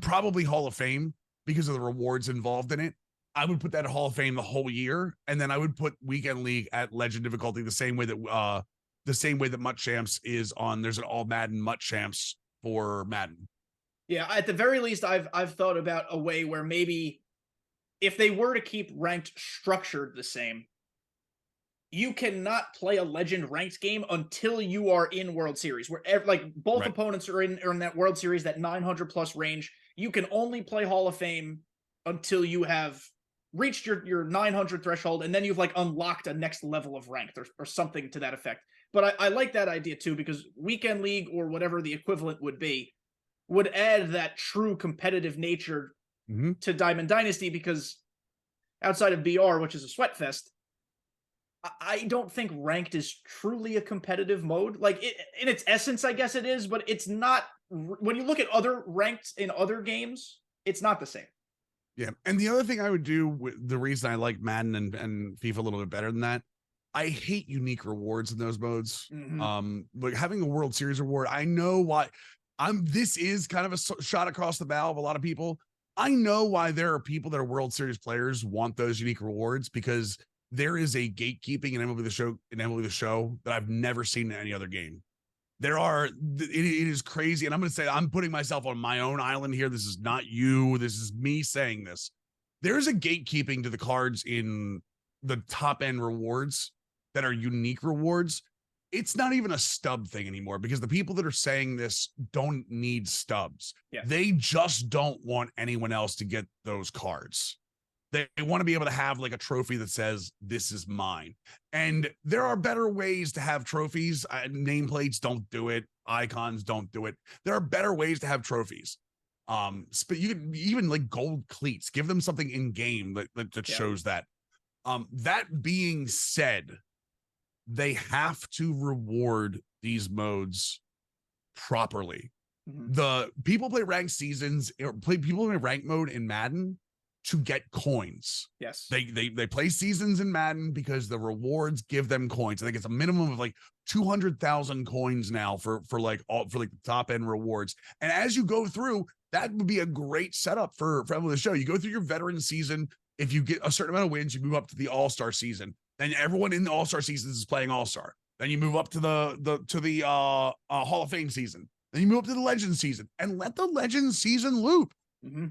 probably Hall of Fame because of the rewards involved in it. I would put that at Hall of Fame the whole year, and then I would put Weekend League at Legend difficulty the same way that Mutt Champs is on. There's an All Madden Mutt Champs for Madden. Yeah, at the very least, I've thought about a way where maybe if they were to keep ranked structured the same, you cannot play a Legend ranked game until you are in World Series, where like both opponents are in that World Series, that 900 plus range. You can only play Hall of Fame until you have reached your 900 threshold, and then you've like unlocked a next level of ranked or something to that effect. But I like that idea too, because Weekend League or whatever the equivalent would be would add that true competitive nature to Diamond Dynasty, because outside of BR, which is a sweat fest, I don't think ranked is truly a competitive mode. Like in its essence, I guess it is, but it's not. When you look at other ranked in other games, it's not the same. Yeah. And the other thing I would do, with the reason I like Madden and FIFA a little bit better than that, I hate unique rewards in those modes. Like having a World Series reward, I know why. This is kind of a shot across the bow of a lot of people. I know why there are people that are World Series players want those unique rewards, because there is a gatekeeping in MLB The Show that I've never seen in any other game. It is crazy. And I'm going to say, I'm putting myself on my own island here. This is not you. This is me saying this. There's a gatekeeping to the cards in the top end rewards that are unique rewards. It's not even a stub thing anymore, because the people that are saying this don't need stubs. Yeah. They just don't want anyone else to get those cards. They want to be able to have like a trophy that says, this is mine. And there are better ways to have trophies. Nameplates don't do it. Icons don't do it. There are better ways to have trophies. But you can even like gold cleats, give them something in game that shows that. That being said, they have to reward these modes properly. The people play ranked seasons or people play rank mode in Madden to get coins. Yes. They play seasons in Madden because the rewards give them coins. I think it's a minimum of like 200,000 coins now for the top end rewards. And as you go through, that would be a great setup for MLB The Show. You go through your veteran season. If you get a certain amount of wins, you move up to the All-Star season. Then everyone in the All-Star seasons is playing All-Star. Then you move up to the Hall of Fame season. Then you move up to the Legends season, and let the Legends season loop.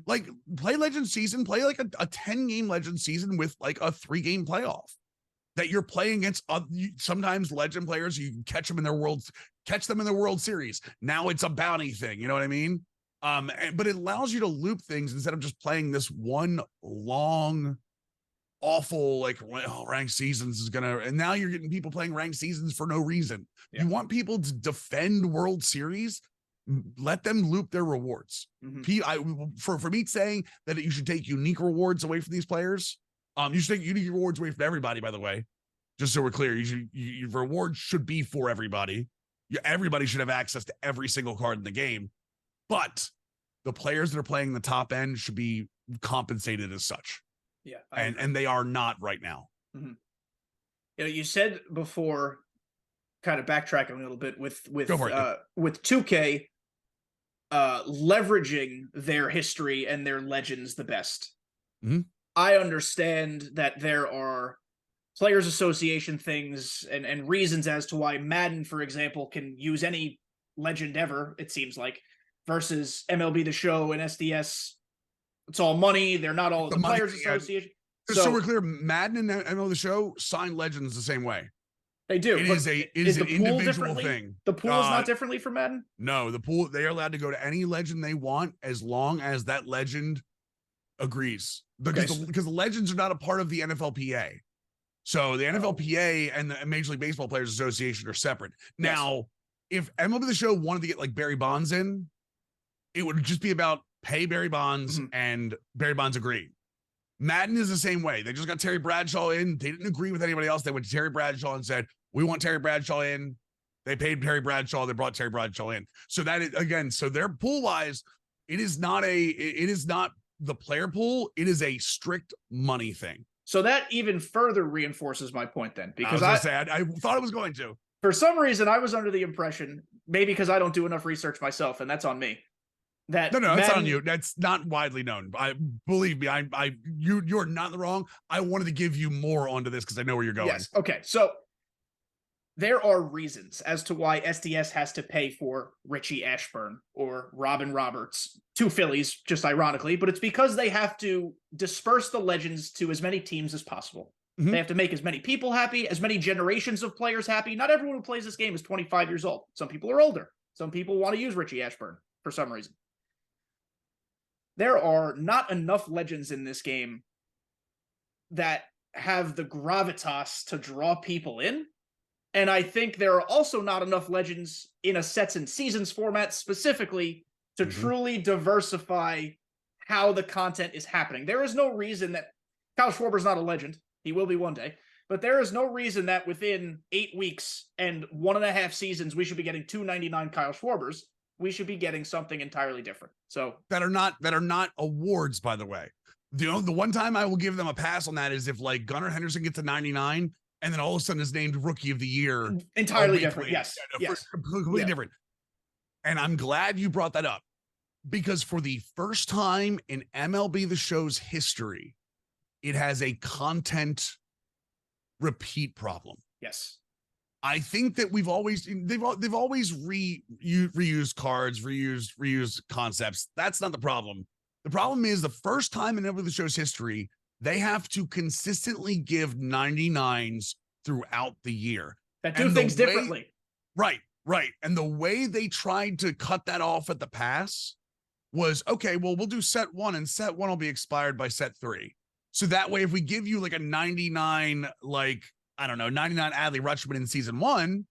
Like play Legends season, play like a 10-game Legends season with like a 3-game playoff that you're playing against. Sometimes Legend players, you can catch them in their World Series. Now it's a bounty thing. You know what I mean? But it allows you to loop things instead of just playing this one long, awful, like, ranked seasons is gonna, and now you're getting people playing ranked seasons for no reason. You want people to defend World Series, let them loop their rewards. For me saying that you should take unique rewards away from these players, you should take unique rewards away from everybody, by the way, just so we're clear. Your rewards should be for everybody. Everybody should have access to every single card in the game, but the players that are playing the top end should be compensated as such. Yeah. And they are not right now. You know, you said before, kind of backtracking a little bit with 2K, leveraging their history and their legends the best. I understand that there are players association things and reasons as to why Madden, for example, can use any legend ever, it seems like, versus MLB The Show and SDS. It's all money. They're not all the Players Association. So we're clear, Madden and MLB The Show sign legends the same way. They do. It is an individual thing. The pool is not differently for Madden? No, the pool, they are allowed to go to any legend they want as long as that legend agrees. Because the legends are not a part of the NFLPA. So the NFLPA and the Major League Baseball Players Association are separate. Now, if MLB The Show wanted to get like Barry Bonds in, it would just be about pay Barry Bonds and Barry Bonds agreed. Madden is the same way. They just got Terry Bradshaw in. They didn't agree with anybody else. They went to Terry Bradshaw and said, we want Terry Bradshaw in. They paid Terry Bradshaw. They brought Terry Bradshaw in. So that is, again, so their pool wise, it is not the player pool. It is a strict money thing. So that even further reinforces my point then, because I thought it was going to. For some reason, I was under the impression, maybe because I don't do enough research myself, and that's on me. That No, that's on you. That's not widely known. Believe me, you're not in the wrong. I wanted to give you more onto this because I know where you're going. Yes. Okay. So there are reasons as to why SDS has to pay for Richie Ashburn or Robin Roberts, two Phillies, just ironically, but it's because they have to disperse the legends to as many teams as possible. They have to make as many people happy, as many generations of players happy. Not everyone who plays this game is 25 years old. Some people are older. Some people want to use Richie Ashburn for some reason. There are not enough legends in this game that have the gravitas to draw people in. And I think there are also not enough legends in a sets and seasons format specifically to truly diversify how the content is happening. There is no reason that Kyle Schwarber's not a legend. He will be one day. But there is no reason that within 8 weeks and 1.5 seasons, we should be getting 299 Kyle Schwarbers. We should be getting something entirely different. So that are not awards, by the way. The one time I will give them a pass on that is if like Gunnar Henderson gets to 99 and then all of a sudden is named Rookie of the Year. Entirely different. Yes. Yes. Completely different. And I'm glad you brought that up because for the first time in MLB The Show's history, it has a content repeat problem. Yes. I think that they've always reused cards, reused concepts. That's not the problem. The problem is the first time in MLB The Show's history, they have to consistently give 99s throughout the year. That do things differently. Right. And the way they tried to cut that off at the pass was, okay, well, we'll do set 1 and set 1 will be expired by set 3. So that way, if we give you like a 99, like, I don't know, 99 Adley Rutschman in season 1,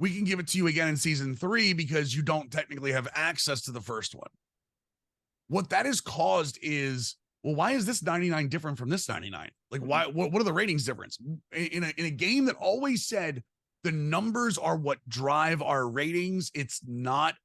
we can give it to you again in season 3 because you don't technically have access to the first one. What that has caused is, well, why is this 99 different from this 99? Like, why? What are the ratings difference? In a game that always said the numbers are what drive our ratings, it's not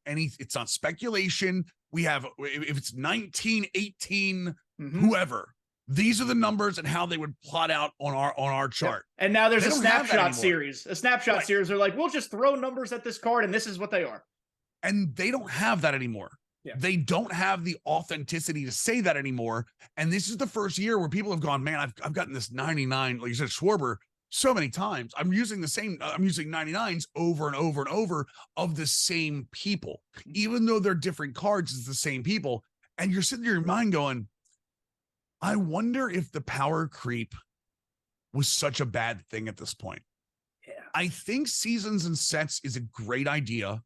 speculation. We have, if it's 19, 18, whoever, these are the numbers and how they would plot out on our chart. Yep. And now there's a snapshot series. A snapshot series. They're like, we'll just throw numbers at this card and this is what they are. And they don't have that anymore. Yeah. They don't have the authenticity to say that anymore. And this is the first year where people have gone, man, I've gotten this 99, like you said, Schwarber, so many times. I'm using 99s over and over and over of the same people. Even though they're different cards, it's the same people. And you're sitting in your mind going, I wonder if the power creep was such a bad thing at this point. Yeah. I think seasons and sets is a great idea.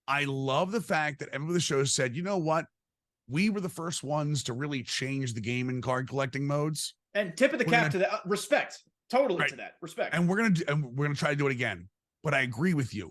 I love the fact that MLB The Show said, you know what? We were the first ones to really change the game in card collecting modes. And tip of the cap to that. Respect. Totally to that. Respect. And we're gonna try to do it again. But I agree with you.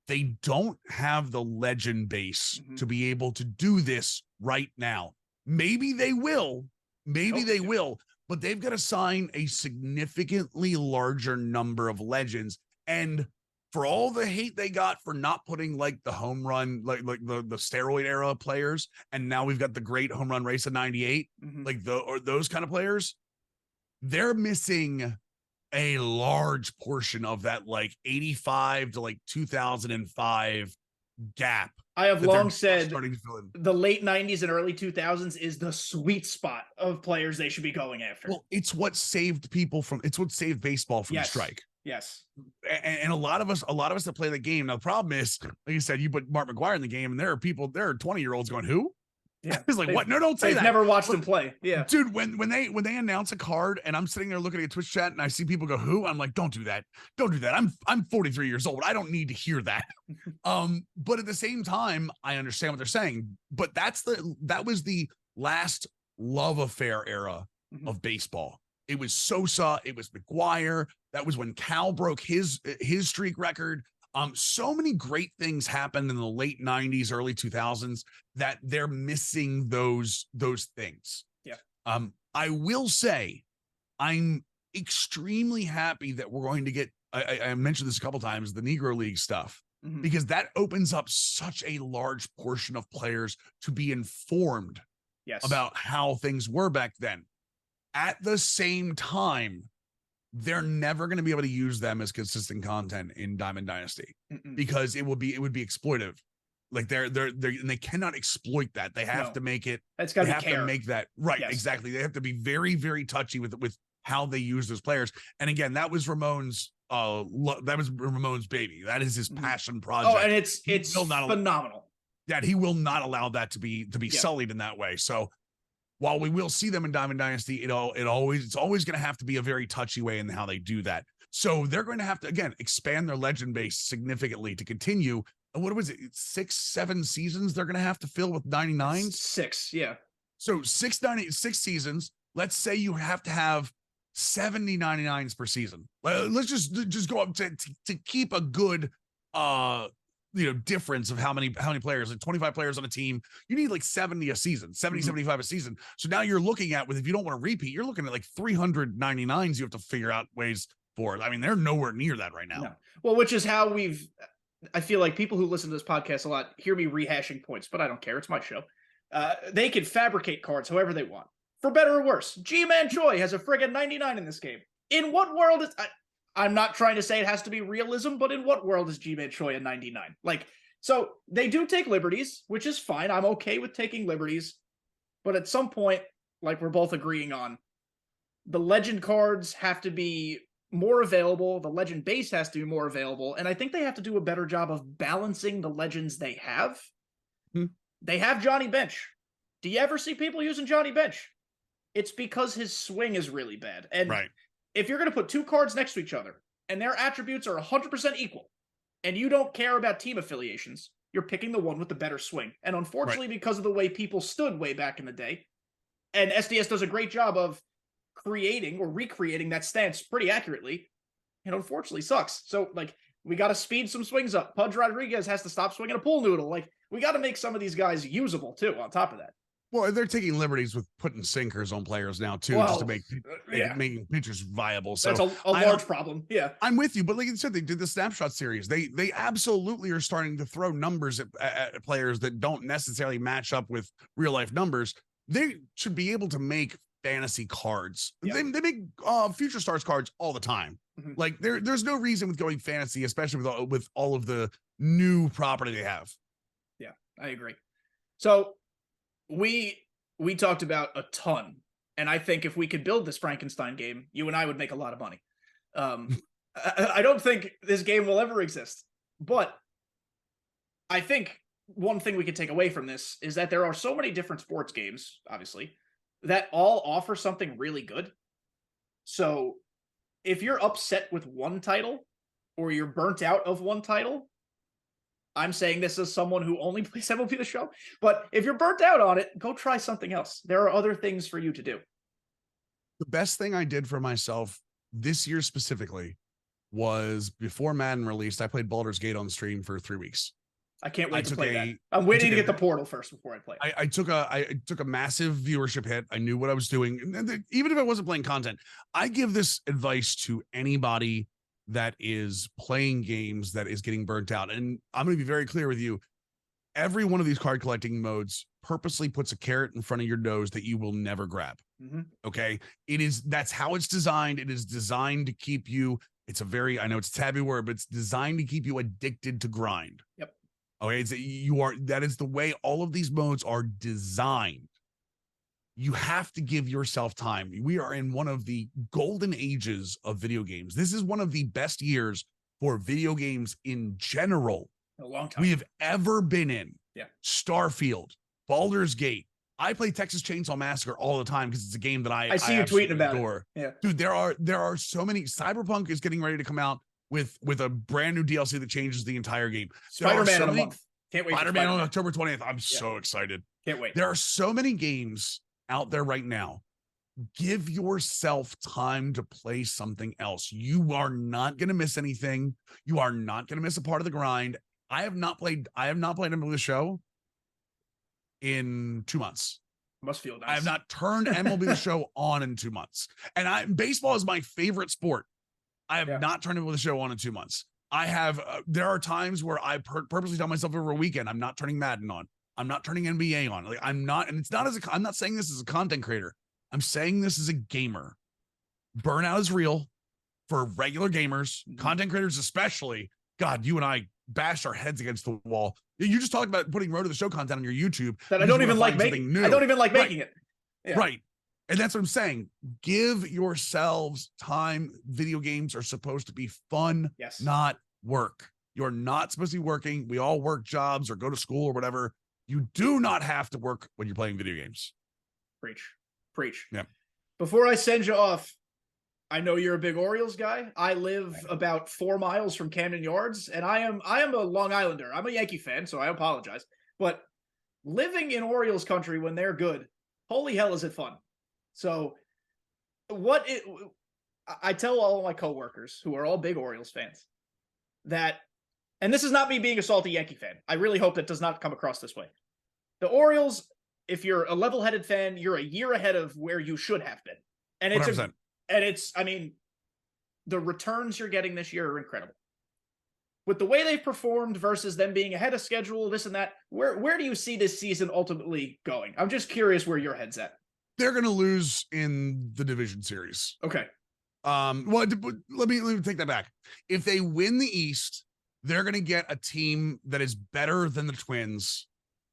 They don't have the legend base to be able to do this right now. Maybe they will. Maybe they will, but they've got to sign a significantly larger number of legends. And for all the hate they got for not putting like the home run, like the steroid era players, and now we've got the great home run race of 98, like those kind of players, they're missing a large portion of that like 85 to like 2005 gap. I have long said the late 90s and early 2000s is the sweet spot of players they should be going after. Well, it's what saved baseball from the strike. Yes. And a lot of us that play the game. Now, the problem is, like you said, you put Mark McGwire in the game and there are 20-year-olds going, who? Yeah. It's like, what? No, don't say that. They've never watched him play. Yeah. Dude, when they announce a card and I'm sitting there looking at Twitch chat and I see people go, who? I'm like, don't do that. Don't do that. I'm 43 years old. I don't need to hear that. But at the same time, I understand what they're saying. But that was the last love affair era of baseball. It was Sosa, it was McGwire. That was when Cal broke his streak record. So many great things happened in the late 90s, early 2000s that they're missing those things. Yeah. I will say I'm extremely happy that we're going to get, I mentioned this a couple times, the Negro League stuff, because that opens up such a large portion of players to be informed about how things were back then. At the same time, they're never going to be able to use them as consistent content in Diamond Dynasty because it would be exploitive. Like and they cannot exploit that. They have to make it. That's got to be care. To make that right. Yes. Exactly. They have to be very, very touchy with how they use those players. And again, that was Ramon's baby. That is his passion project. Oh, and it's phenomenal. Yeah, he will not allow that to be sullied in that way. So while we will see them in Diamond Dynasty, it's always going to have to be a very touchy way in how they do that. So they're going to have to, again, expand their legend base significantly to continue. What was it? 6-7 seasons they're going to have to fill with 99s? 6, yeah. So 6 seasons. Let's say you have to have 70 99s per season. Let's just go up to keep a good difference of how many players, like 25 players on a team. You need like 70 a season, 75 a season. So now you're looking at, if you don't want to repeat, you're looking at like 399s you have to figure out ways for. I mean, they're nowhere near that right now. No. Well, which is how I feel like people who listen to this podcast a lot hear me rehashing points, but I don't care. It's my show. They can fabricate cards however they want, for better or worse. G-Man Choi has a friggin' 99 in this game. In what world is... I'm not trying to say it has to be realism, but in what world is G-Man Choi a 99? Like, so they do take liberties, which is fine. I'm okay with taking liberties. But at some point, like we're both agreeing on, the legend cards have to be more available. The legend base has to be more available. And I think they have to do a better job of balancing the legends they have. They have Johnny Bench. Do you ever see people using Johnny Bench? It's because his swing is really bad. And if you're going to put 2 cards next to each other and their attributes are 100% equal and you don't care about team affiliations, you're picking the one with the better swing. And unfortunately, because of the way people stood way back in the day, and SDS does a great job of creating or recreating that stance pretty accurately, it unfortunately sucks. So, like, we got to speed some swings up. Pudge Rodriguez has to stop swinging a pool noodle. Like, we got to make some of these guys usable, too, on top of that. Well, they're taking liberties with putting sinkers on players now, too, just to making pitchers viable. So that's a large problem. Yeah. I'm with you. But like you said, they did the snapshot series. They absolutely are starting to throw numbers at players that don't necessarily match up with real life numbers. They should be able to make fantasy cards. They make future stars cards all the time. Like there's no reason with going fantasy, especially with all of the new property they have. Yeah, I agree. So we talked about a ton, and I think if we could build this Frankenstein game, you and I would make a lot of money. I don't think this game will ever exist, but I think one thing we could take away from this is that there are so many different sports games, obviously, that all offer something really good. So if you're upset with one title or you're burnt out of one title, I'm saying this as someone who only plays MLB The Show, but if you're burnt out on it, go try something else. There are other things for you to do. The best thing I did for myself this year specifically was before Madden released, I played Baldur's Gate on stream for 3 weeks. I can't wait to play that. I'm waiting to get the portal first before I play. I took a massive viewership hit. I knew what I was doing. Even if I wasn't playing content, I give this advice to anybody that is playing games that is getting burnt out. And I'm going to be very clear with you. Every one of these card collecting purposely puts a carrot in front of your nose that you will never grab. Okay. That's how it's designed. It is designed to keep you. I know it's a taboo word, but it's designed to keep you addicted to grind. Yep. Okay. That is the way all of these modes are designed. You have to give yourself time. We are in one of the golden ages of video games. This is one of the best years for video games in general. A long time. We have ever been in. Yeah. Starfield, Baldur's Gate. I play Texas Chainsaw Massacre all the time because it's a game that I see you tweeting about adore. it. Yeah. Dude, there are so many. Cyberpunk is getting ready to come out with a brand new DLC that changes the entire game. Spider-Man in a month. Can't wait. Spider-Man on October 20th. I'm so excited. Can't wait. There are so many games out there right now. Give yourself time to play something else. You are not going to miss anything. You are not going to miss a part of the grind. I have not played MLB The Show in 2 months. Must feel nice. I have not turned MLB The Show on in 2 months. And baseball is my favorite sport. I have not turned MLB The Show on in 2 months. I have, there are times where I purposely tell myself over a weekend, I'm not turning Madden on. I'm not turning NBA on. Like I'm not saying this as a content creator. I'm saying this as a gamer. Burnout is real. for regular gamers, content creators especially. God, you and I bashed our heads against the wall. You just talked about putting Road to the Show content on your YouTube that I don't even like making. I don't even like making it. Yeah. Right. And that's what I'm saying. Give yourselves time. Video games are supposed to be fun, not work. You're not supposed to be working. We all work jobs or go to school or whatever. You do not have to work when you're playing video games. Preach. Yeah. Before I send you off, I know you're a big Orioles guy. I live about 4 miles from Camden Yards, and I am a Long Islander. I'm a Yankee fan, so I apologize. But living in Orioles country when they're good, holy hell is it fun. So I tell all of my coworkers who are all big Orioles fans that, and this is not me being a salty Yankee fan. I really hope that does not come across this way. The Orioles, if you're a level-headed fan, you're a year ahead of where you should have been. And it's I mean, the returns you're getting this year are incredible. With the way they've performed versus them being ahead of schedule, this and that, where do you see this season ultimately going? I'm just curious where your head's at. They're going to lose in the division series. Okay. Well, let me take that back. If they win the East, they're going to get a team that is better than the Twins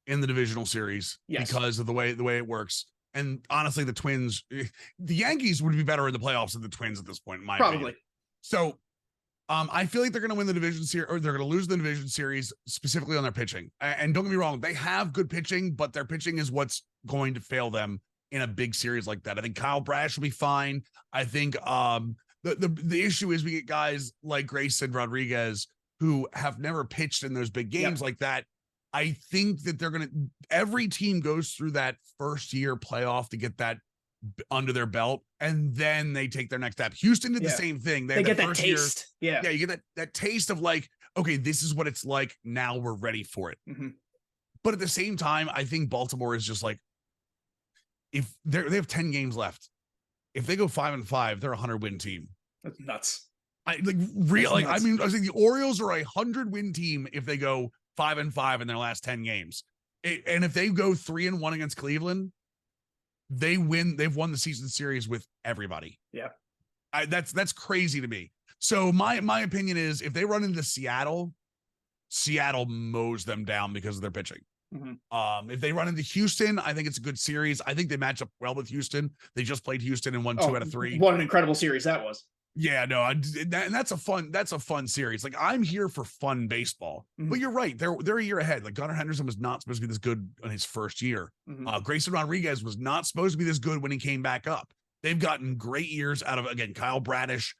in the divisional series because of the way it works. And honestly, the Twins, the Yankees would be better in the playoffs than the Twins at this point, in my opinion. So I feel like they're going to win the division series, or they're going to lose the division series specifically on their pitching. And don't get me wrong, they have good pitching, but their pitching is what's going to fail them in a big series like that. I think Kyle Brash will be fine. I think the issue is we get guys like Grayson Rodriguez who have never pitched in those big games like that. I think that every team goes through that first year playoff to get that under their belt, and then they take their next step. Houston did the same thing. They get that taste. You get that taste of like, okay, this is what it's like. Now we're ready for it. Mm-hmm. But at the same time, I think Baltimore is just like, if they have 10 games left, if they go 5-5, they're a 100-win team. That's nuts. I mean, I think the Orioles are a 100-win team if they go 5-5 in their last 10 games. And if they go 3-1 against Cleveland, they win. They've won the season series with everybody. Yeah. That's crazy to me. So my opinion is if they run into Seattle mows them down because of their pitching. Mm-hmm. If they run into Houston, I think it's a good series. I think they match up well with Houston. They just played Houston and won 2 out of 3. What an incredible series that was. Yeah, no, and that's a fun series. Like, I'm here for fun baseball, but you're right. They're a year ahead. Like, Gunnar Henderson was not supposed to be this good in his first year. Grayson Rodriguez was not supposed to be this good when he came back up. They've gotten great years out of, again, Kyle Bradish.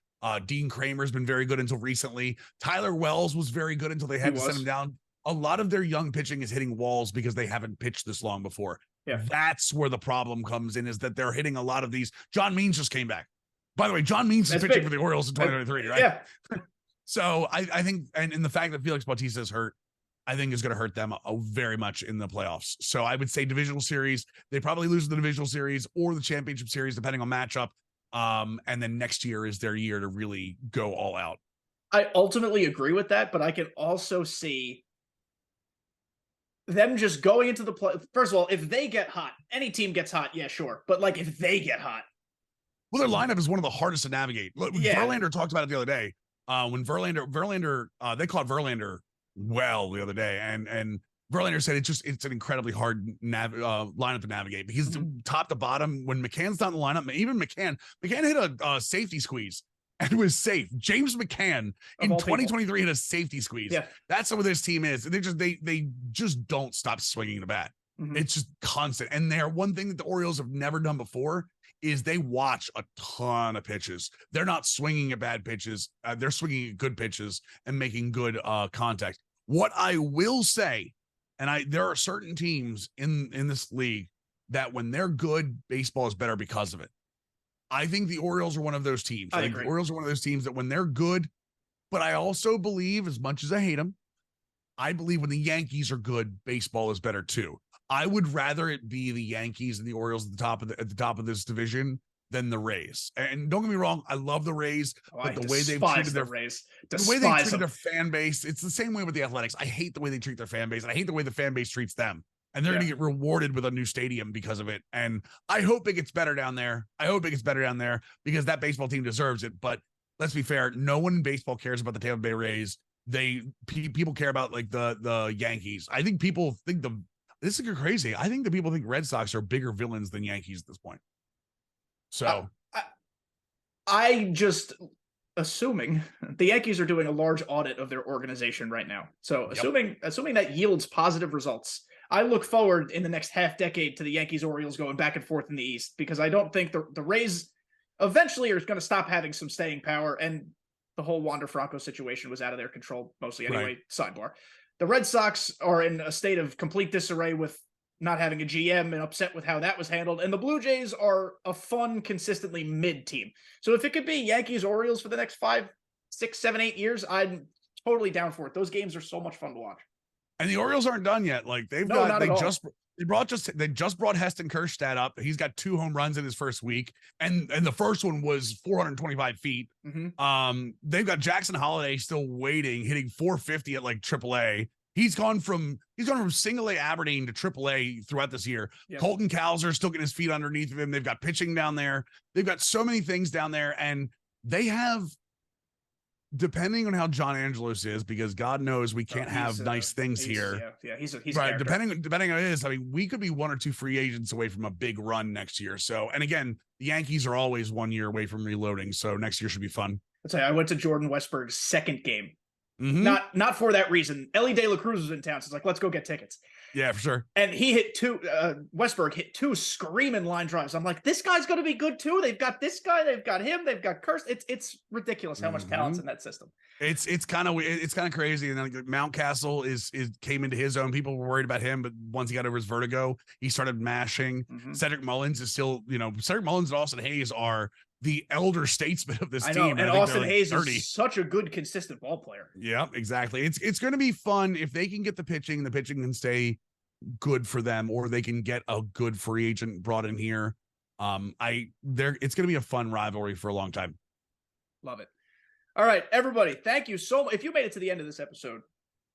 Dean Kramer's been very good until recently. Tyler Wells was very good until they had to send him down. A lot of their young pitching is hitting walls because they haven't pitched this long before. Yeah. That's where the problem comes in, is that they're hitting a lot of these. John Means just came back. By the way, John Means is pitching for the Orioles in 2023, right? Yeah. So I think, and the fact that Felix Bautista is hurt, I think is going to hurt them very much in the playoffs. So I would say divisional series, they probably lose the divisional series or the championship series, depending on matchup. And then next year is their year to really go all out. I ultimately agree with that, but I can also see them just going into the play. First of all, if they get hot, any team gets hot, yeah, sure. But like, if they get hot, well, their lineup is one of the hardest to navigate. Verlander talked about it the other day. When Verlander, they caught Verlander well the other day, and Verlander said it's an incredibly hard lineup to navigate because top to bottom, when McCann's not in the lineup, even McCann hit a safety squeeze and was safe. James McCann in 2023 hit a safety squeeze. Yeah. That's what this team is. They just don't stop swinging the bat. It's just constant. And one thing that the Orioles have never done before is they watch a ton of pitches. They're not swinging at bad pitches. They're swinging at good pitches and making good contact. What I will say, and there are certain teams in this league that when they're good, baseball is better because of it. I think the Orioles are one of those teams. I think the Orioles are one of those teams that when they're good, but I also believe, as much as I hate them, I believe when the Yankees are good, baseball is better too. I would rather it be the Yankees and the Orioles at the top of this division than the Rays. And don't get me wrong, I love the Rays, but the way they've treated their fan base, it's the same way with the Athletics. I hate the way they treat their fan base, and I hate the way the fan base treats them. And they're going to get rewarded with a new stadium because of it. And I hope it gets better down there. Because that baseball team deserves it. But let's be fair, no one in baseball cares about the Tampa Bay Rays. People care about like the Yankees. I think people think this is crazy. I think the people think Red Sox are bigger villains than Yankees at this point. So I just assuming the Yankees are doing a large audit of their organization right now. So assuming that yields positive results, I look forward in the next half decade to the Yankees Orioles going back and forth in the East, because I don't think the Rays eventually are going to stop having some staying power, and the whole Wander Franco situation was out of their control mostly anyway. Right. Sidebar. The Red Sox are in a state of complete disarray with not having a GM and upset with how that was handled. And the Blue Jays are a fun, consistently mid team. So if it could be Yankees Orioles for the next 5, 6, 7, 8 years, I'm totally down for it. Those games are so much fun to watch. And the Orioles aren't done yet. Like they just brought Heston Kjerstad up. He's got 2 home runs in his first week, and the first one was 425 feet. Mm-hmm. They've got Jackson Holiday still waiting, hitting 450 at like AAA. He's gone from single A Aberdeen to AAA throughout this year. Yep. Colton Cowser still getting his feet underneath of him. They've got pitching down there. They've got so many things down there, and they have, depending on how John Angelos is, because God knows we can't have nice things here. Yeah, he's right. Depending on it is, I mean, we could be 1 or 2 free agents away from a big run next year. So, and again, the Yankees are always 1 year away from reloading. So next year should be fun. I'll tell you, I went to Jordan Westberg's second game. Mm-hmm. Not for that reason. Ellie De La Cruz was in town, so it's like, let's go get tickets. Yeah, for sure. And he hit 2. Westberg hit 2 screaming line drives. I'm like, this guy's going to be good too. They've got this guy. They've got him. They've got Kirst. It's ridiculous how much talent's in that system. It's kind of crazy. And then Mountcastle came into his own. People were worried about him, but once he got over his vertigo, he started mashing. Mm-hmm. Cedric Mullins is still, Cedric Mullins and Austin Hayes are the elder statesmen of this team. And Austin Hayes is such a good, consistent ball player. Yeah, exactly. It's going to be fun if they can get the pitching can stay good for them, or they can get a good free agent brought in here. It's going to be a fun rivalry for a long time. Love it. All right, everybody. Thank you so much. If you made it to the end of this episode,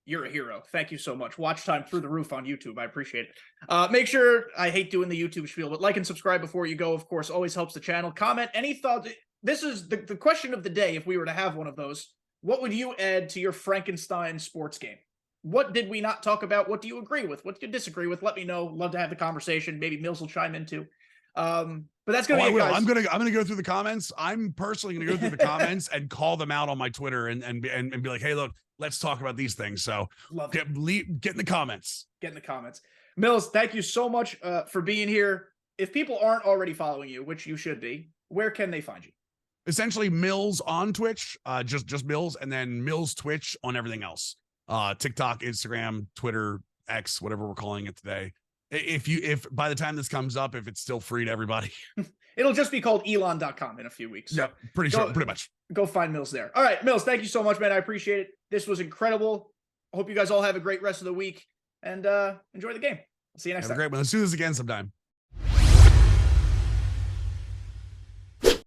you're a hero. Thank you so much. Watch time through the roof on YouTube. I appreciate it. Make sure, I hate doing the YouTube spiel, but like and subscribe before you go, of course, always helps the channel. Comment any thoughts. This is the question of the day. If we were to have one of those, what would you add to your Frankenstein sports game? What did we not talk about? What do you agree with? What do you disagree with? Let me know. Love to have the conversation. Maybe Mills will chime in too. But that's gonna be it, guys. I'm gonna go through the comments. I'm personally gonna go through the comments and call them out on my Twitter and be like, hey, look, let's talk about these things. So get in the comments. Get in the comments. Mills, thank you so much for being here. If people aren't already following you, which you should be, where can they find you? Essentially Mills on Twitch, just Mills, and then Mills Twitch on everything else. TikTok, Instagram, Twitter, X, whatever we're calling it today. If by the time this comes up, if it's still free to everybody, it'll just be called elon.com in a few weeks. So yeah, pretty much. Go find Mills there. All right, Mills, thank you so much, man. I appreciate it. This was incredible. I hope you guys all have a great rest of the week and enjoy the game. I'll see you next time. Have a great one. Let's do this again sometime.